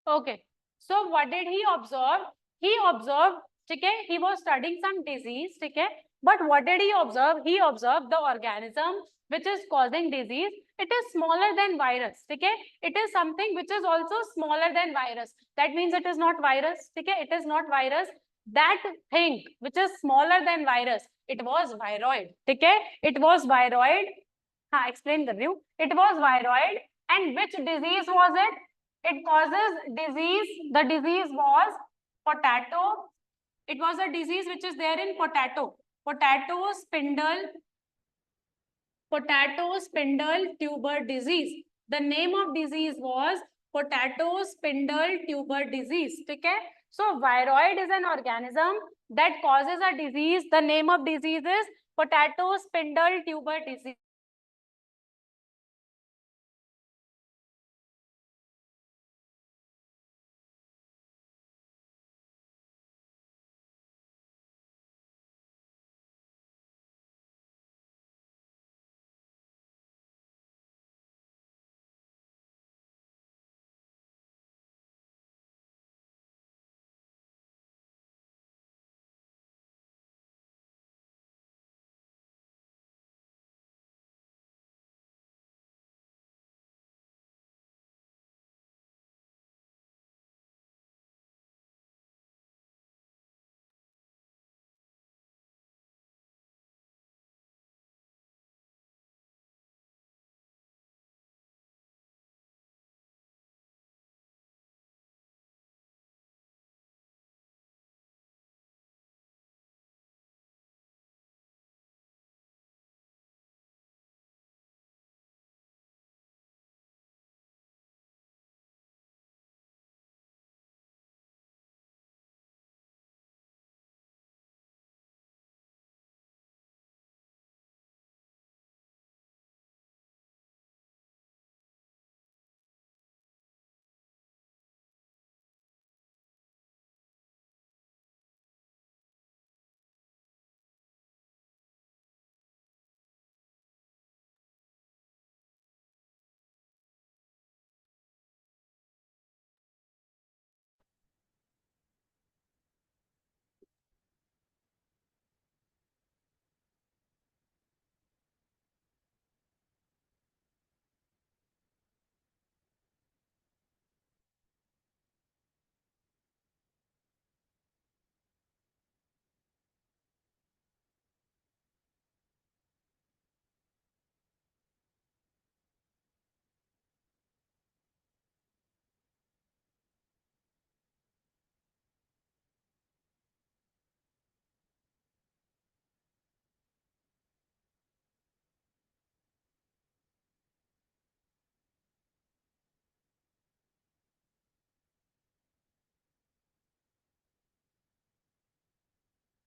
Speaker 1: Okay, so what did he observe? He observed, ठीक है, he was studying some disease, ठीक है, but what did he observe? He observed the organism which is causing disease. It is smaller than virus, ठीक है, it is something which is also smaller than virus. That means it is not virus, ठीक है, it is not virus. That thing which is smaller than virus, it was viroid, ठीक है, it was viroid. हाँ, explain कर रही हूँ. It was viroid, and which disease was it? It causes disease. The disease was potato. It was a disease which is there in potato. Potato spindle tuber disease. The name of disease was potato spindle tuber disease. Okay, so viroid is an organism that causes a disease. The name of disease is potato spindle tuber disease.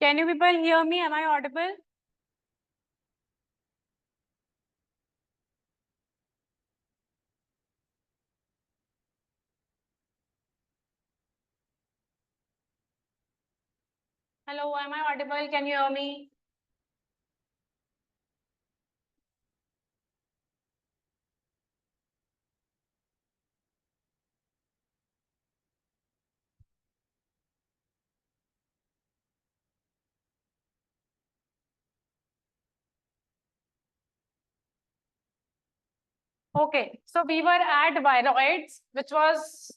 Speaker 1: Can you people hear me? Am I audible? Hello, am I audible? Can you hear me? Okay, so we were at viroids, which was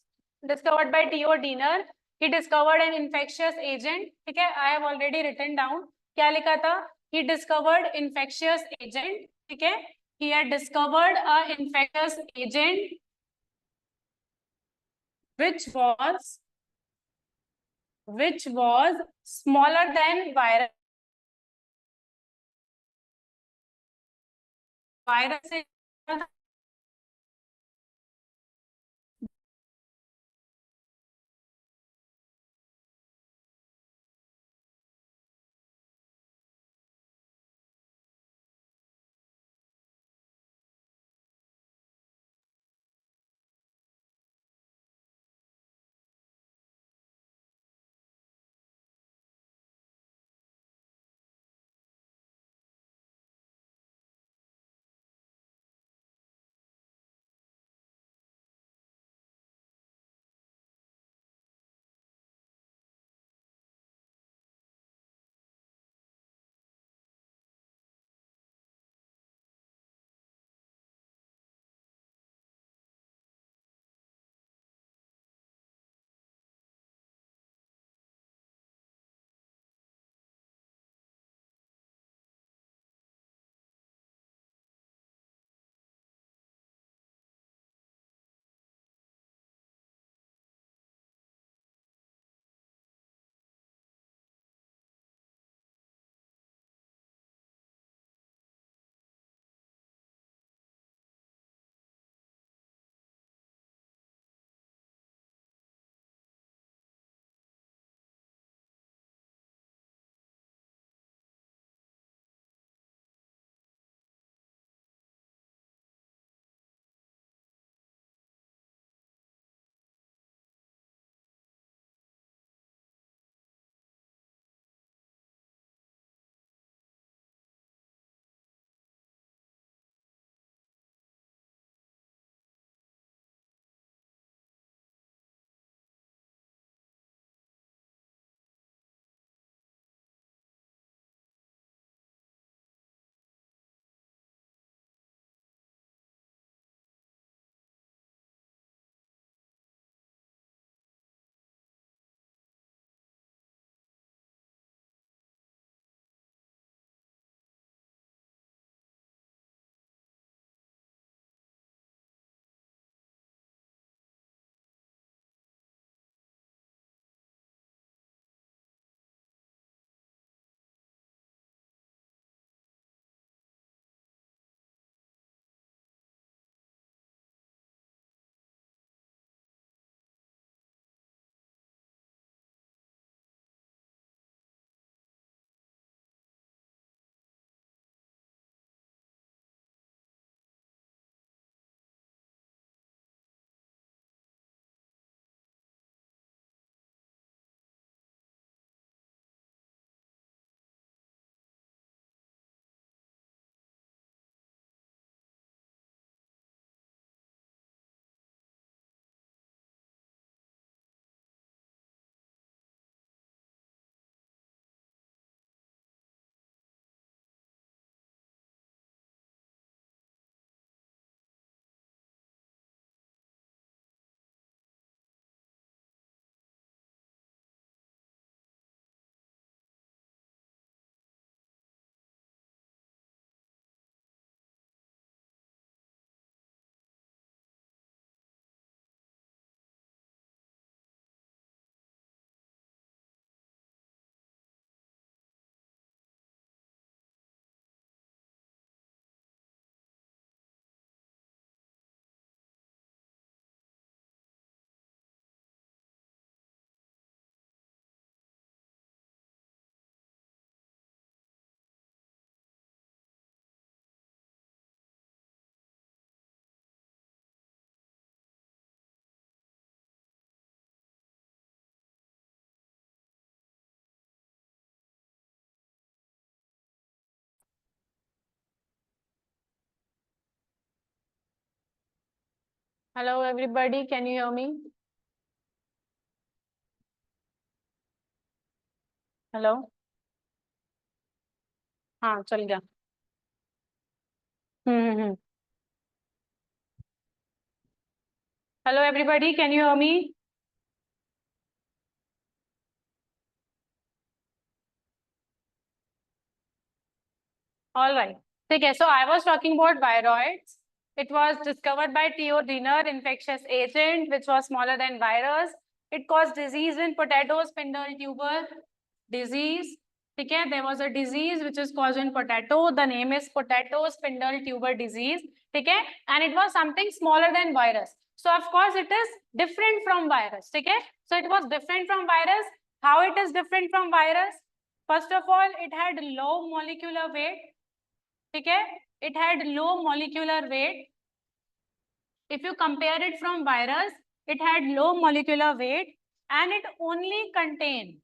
Speaker 1: discovered by Theo Diener. He discovered an infectious agent. ठीक है, I have already written down. क्या लिखा था? He discovered infectious agent. ठीक है, he had discovered a infectious agent which was smaller than virus Hello, everybody. Can you hear me? Hello. हाँ चल गया. हम्म. Hello, everybody. Can you hear me? All right. Okay, so I was talking about viroids. It was discovered by Theo Diener, infectious agent, which was smaller than virus. It caused disease in potato spindle tuber disease. Okay, there was a disease which is caused in potato. The name is potato spindle tuber disease. Okay, and it was something smaller than virus. So of course it is different from virus. Okay, so it was different from virus. How it is different from virus? First of all, it had low molecular weight. Okay, it had low molecular weight. If you compare it from virus, it had low molecular weight and it only contain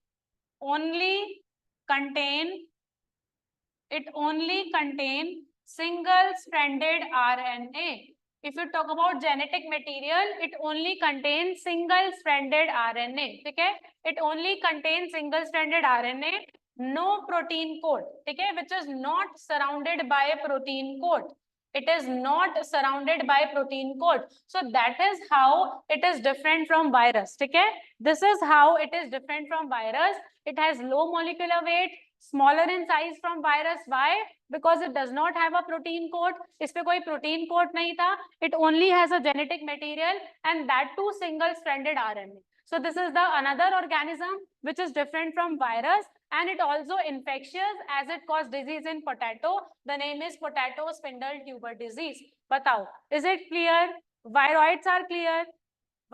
Speaker 1: single stranded RNA. If you talk about genetic material, it only contains single stranded RNA. Okay, it only contains single stranded RNA, no protein coat. Okay, which is not surrounded by a protein coat. It is not surrounded by protein coat. So that is how it is different from virus. Okay, this is how it is different from virus. It has low molecular weight, smaller in size from virus. Why? Because it does not have a protein coat. इसपे कोई protein coat नहीं था. It only has a genetic material and that too single stranded RNA. So this is the another organism which is different from virus and it also infectious as it cause disease in potato. The name is potato spindle tuber disease. बताओ, is it clear? Viroids are clear.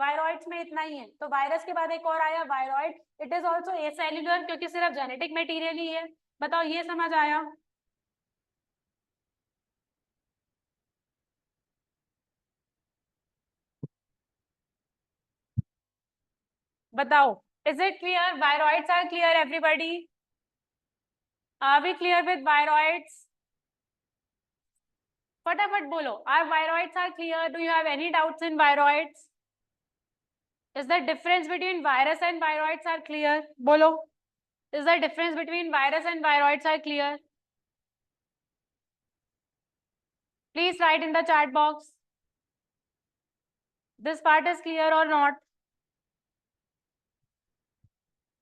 Speaker 1: Viroids में इतना ही है. तो virus के बाद एक और आया वायरॉइड. इट इज ऑल्सो एसेल्युलर क्योंकि सिर्फ जेनेटिक मटेरियल ही है. बताओ ये समझ आया? बताओ, is it clear? Viroids are clear, everybody? Are we clear with viroids? फटाफट बोलो. Our viroids are clear. Do you have any doubts in viroids? Is the difference between virus and viroids are clear? बोलो. Is the difference between virus and viroids are clear? Please write in the chat box. This part is clear or not?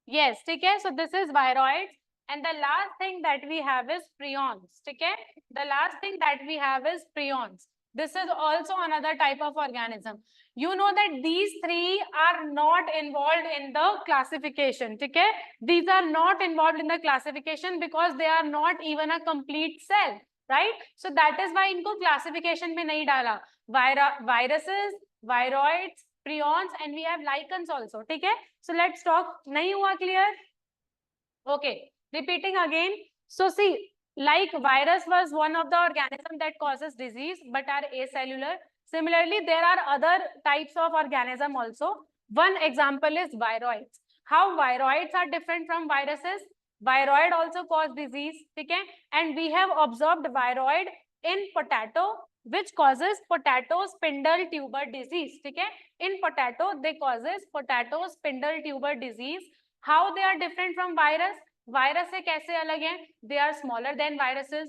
Speaker 1: Yes, okay. So this is viroids. And the last thing that we have is prions. Okay. The last thing that we have is prions. This is also another type of organism. You know that these three are not involved in the classification. Okay. These are not involved in the classification because they are not even a complete cell. Right. So that is why इनको classification में नहीं डाला. Viruses, viroids, prions, and we have lichens also. ठीक है. So let's talk. नहीं हुआ clear? Okay. Repeating again. So see, like virus was one of the organism that causes disease but are acellular. Similarly, there are other types of organism also. One example is viroids. How viroids are different from viruses? Viroid also cause disease. Okay, and we have observed viroid in potato, which causes potato spindle tuber disease. Okay, in potato they causes potato spindle tuber disease. How they are different from virus? Virus से कैसे अलग हैं? They are smaller than viruses.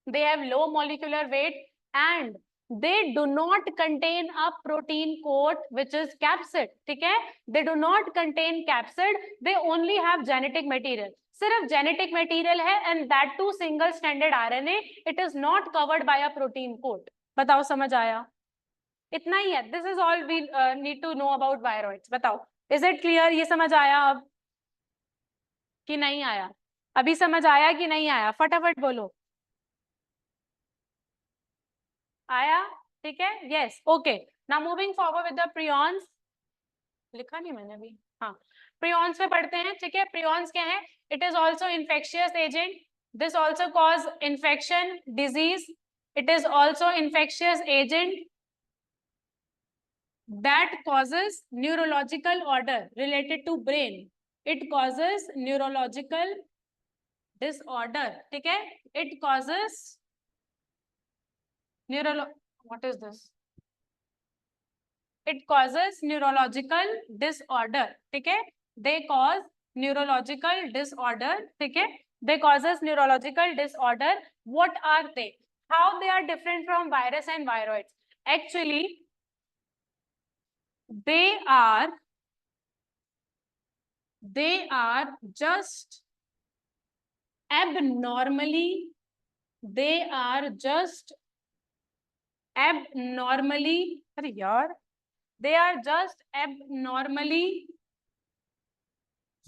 Speaker 1: They have low molecular weight and they do not contain a protein coat which is capsid. ठीक है? They do not contain capsid. They only have genetic material. सिर्फ genetic material है and that too single stranded RNA. It is not covered by a protein coat. बताओ समझ आया? इतना ही है. This is all we need to know about viroids. बताओ. Is it clear? ये समझ आया अब? कि नहीं आया? अभी समझ आया कि नहीं आया? फटाफट बोलो. आया? ठीक है. Yes. Okay. Now moving forward with the prions. लिखा नहीं मैंने अभी. हाँ. Prions पे पढ़ते हैं. ठीक है. Prions क्या है? It is also infectious agent. This also cause infection, disease. It is also infectious agent that causes neurological order related to brain. It causes neurological disorder. ठीक है. It causes what is this? it causes neurological disorder. ठीक है, they cause neurological disorder. ठीक है, they causes neurological disorder. What are they? How they are different from virus and viroids? Actually, they are just abnormally, they are just abnormally, अरे यार, they are just abnormally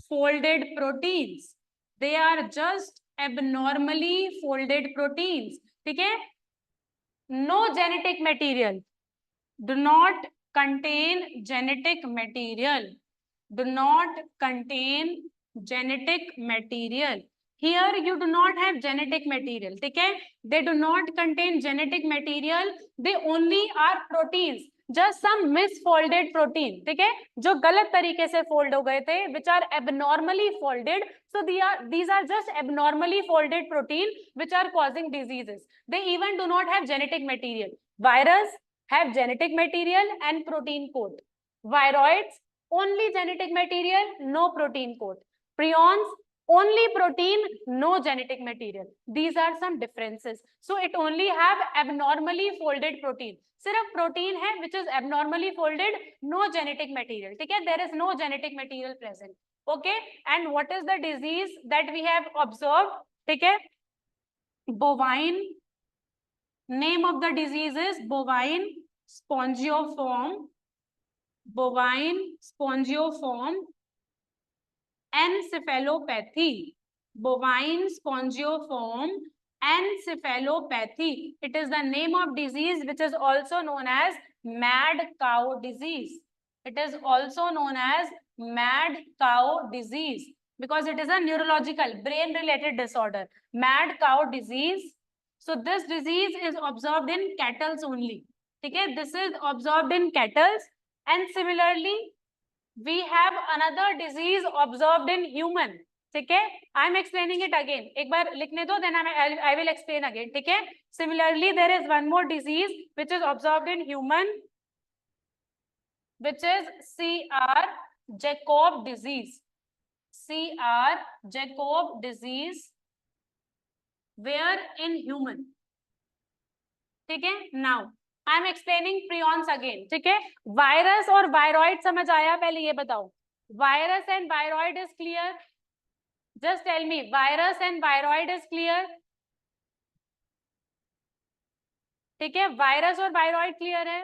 Speaker 1: folded proteins. They are just abnormally folded proteins. ठीक है, no genetic material, do not contain genetic material, do not contain genetic material. Here you do not have genetic material. ठीक है, they do not contain genetic material, they only are proteins, just some misfolded protein. ठीक है, जो गलत तरीके से fold हो गए थे, which are abnormally folded. So these are just abnormally folded protein which are causing diseases. They even do not have genetic material. Virus have genetic material and protein coat. Viroids only genetic material, no protein coat. Prions only protein, no genetic material. These are some differences. So it only have abnormally folded protein. सिर्फ protein है which is abnormally folded, no genetic material. ठीक है, there is no genetic material present. Okay, and what is the disease that we have observed? ठीक है, bovine, name of the disease is bovine spongiform, bovine spongiform encephalopathy, bovine spongiform encephalopathy. It is the name of disease which is also known as mad cow disease. It is also known as mad cow disease because it is a neurological brain related disorder, mad cow disease. So this disease is observed in cattle only. Okay, this is observed in cattle, and similarly we have another disease observed in human. ठीक है, I am explaining it again. एक बार लिखने दो, then I will explain again. ठीक है, similarly there is one more disease which is observed in human, which is CR-Jacob disease. CR-Jacob disease, where in human. ठीक है, now I am explaining prions again. ठीक है, virus और viroid समझ आया? पहले ये बताओ, virus and viroid is clear? Just tell me, virus and viroid is clear? ठीक है, virus और viroid clear है?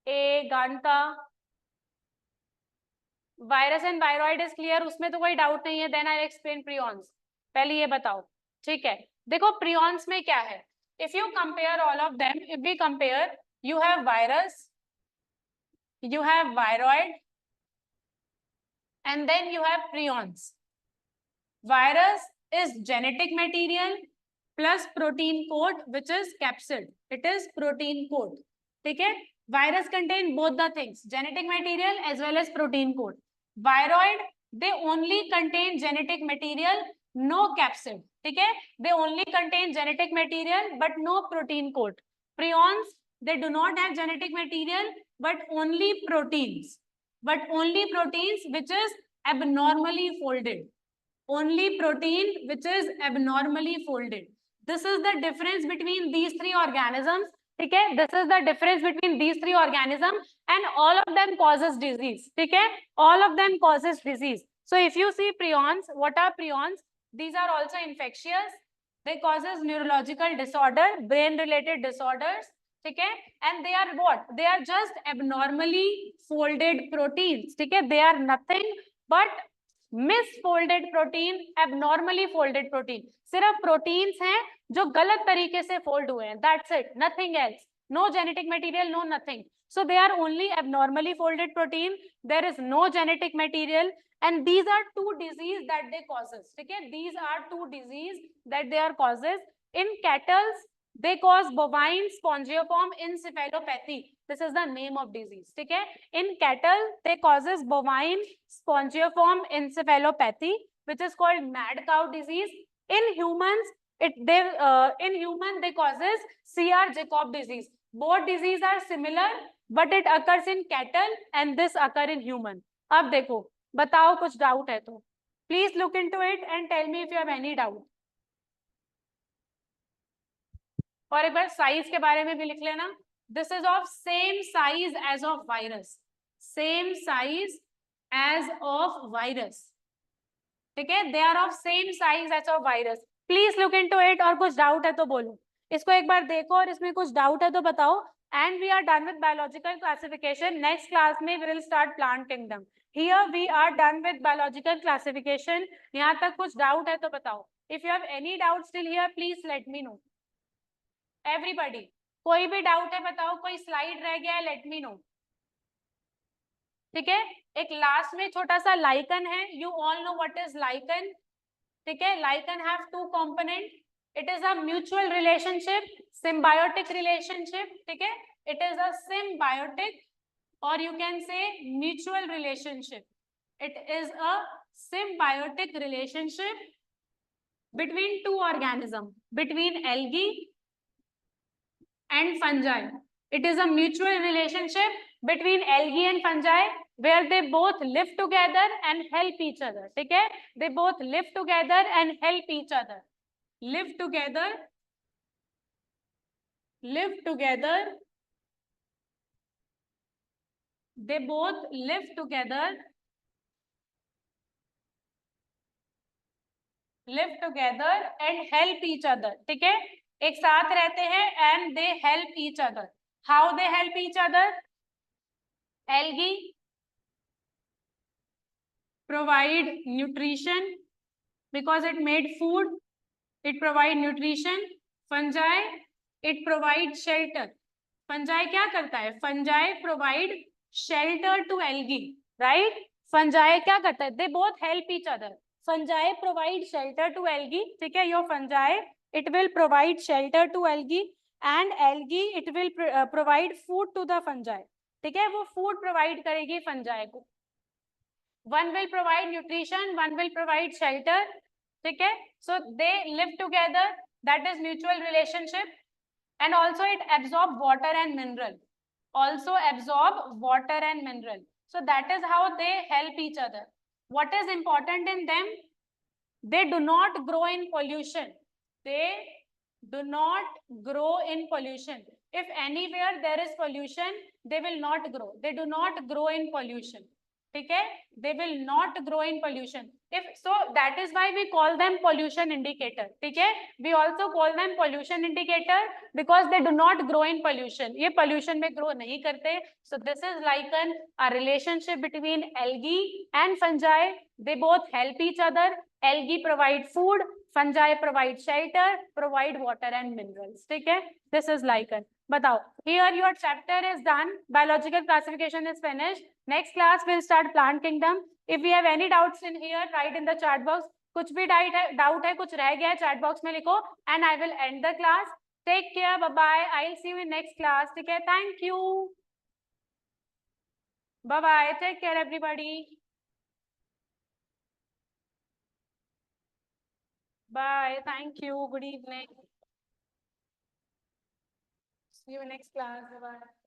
Speaker 1: ए गांता, virus and viroid is clear, उसमें तो कोई डाउट नहीं है. Then I'll explain prions. पहले ये बताओ. ठीक है, देखो prions में क्या है. If you compare all of them, if we compare, you have virus, you have viroid, and then you have prions. Virus is genetic material plus protein coat, which is capsid. It is protein coat. ठीक है, virus contain both the things, genetic material as well as protein coat. Viroid, they only contain genetic material, no capsid. ठीक है, they only contain genetic material but no protein coat. Prions, they do not have genetic material but only proteins, which is abnormally folded. Only protein which is abnormally folded. This is the difference between these three organisms. ठीक है, this is the difference between these three organisms, and all of them causes disease. ठीक है, all of them causes disease. So if you see prions, what are prions? These are also infectious. They causes neurological disorder, brain related disorders. ठीक है, and they are what? They are just abnormally folded proteins. ठीक है, they are nothing but misfolded protein, abnormally folded protein. सिर्फ proteins हैं जो गलत तरीके से fold हुए हैं. That's it, nothing else. No genetic material, no nothing. So they are only abnormally folded protein. There is no genetic material, and these are two disease that they causes. ठीक है, these are two disease that they are causes. In cattle, they cause bovine spongiform encephalopathy. This is the name of disease. ठीक है, in cattle they causes bovine spongiform encephalopathy, which is called mad cow disease. In humans, in human they causes CR-Jacob disease. Both disease are similar, but it occurs in cattle and this occur in human. अब देखो, बताओ कुछ doubt है तो please look into it and tell me if you have any doubt. और एक बार size के बारे में भी लिख लेना. This is of same size as of virus, same size as of virus. ठीक है, they are of same size as of virus. Please look into it. और कुछ डाउट है तो बोलो. इसको एक बार देखो और इसमें कुछ डाउट है तो बताओ. And we are done with biological classification. Next class में we will start plant kingdom. Here we are done with biological classification. यहाँ तक कुछ डाउट है तो बताओ. If you have any doubt still here please let me know. Everybody, कोई भी doubt है बताओ. कोई स्लाइड रह गया है लेट मी नो. ठीक है, एक लास्ट में छोटा सा लाइकन है. You all know what is lichen. ठीक है, lichen have two component. It is a mutual relationship, symbiotic relationship. ठीक है, इट इज अ सिम्बायोटिक और you can say mutual relationship. It is a symbiotic relationship between two organisms, between algae and fungi. It is a mutual relationship between algae and fungi where they both live together and help each other. ठीक है, they both live together and help each other. Live together, live together. They both live together, live together and help each other. ठीक है, एक साथ रहते हैं and they help each other. How they help each other? Algae provide nutrition because it made food. It provide nutrition. Fungi, it provide shelter. Fungi क्या करता है? Fungi provide shelter to algae, right? Fungi क्या करता है? They both help each other. Fungi provide shelter to algae. ठीक है, your fungi it will provide shelter to algae and algae it will provide food to the fungi. ठीक है, वो food provide करेगी fungi को. One will provide nutrition, one will provide shelter. ठीक है, so they live together. That is mutual relationship. And also it absorb water and mineral. Also absorb water and mineral. So that is how they help each other. What is important in them? They do not grow in pollution. They do not grow in pollution. If anywhere there is pollution, they will not grow. They do not grow in pollution. ठीक है, they will not grow in pollution. If so, that is why we call them pollution indicator. ठीक है, we also call them pollution indicator because they do not grow in pollution. ये pollution में grow नहीं करते. So this is like a relationship between algae and fungi. They both help each other. Algae provide food, fungi provide shelter, provide water and minerals. ठीक है, this is lichen. बताओ, here your chapter is done. Biological classification is finished. Next class we'll start plant kingdom. If we have any doubts in here, write in the chat box. कुछ भी doubt है, कुछ रह गया है, chat box में लिखो. And I will end the class. Take care. Bye bye. I'll see you in next class. ठीक है, thank you. Bye bye. Take care everybody. Bye. Thank you. Good evening. See you in next class. Bye bye.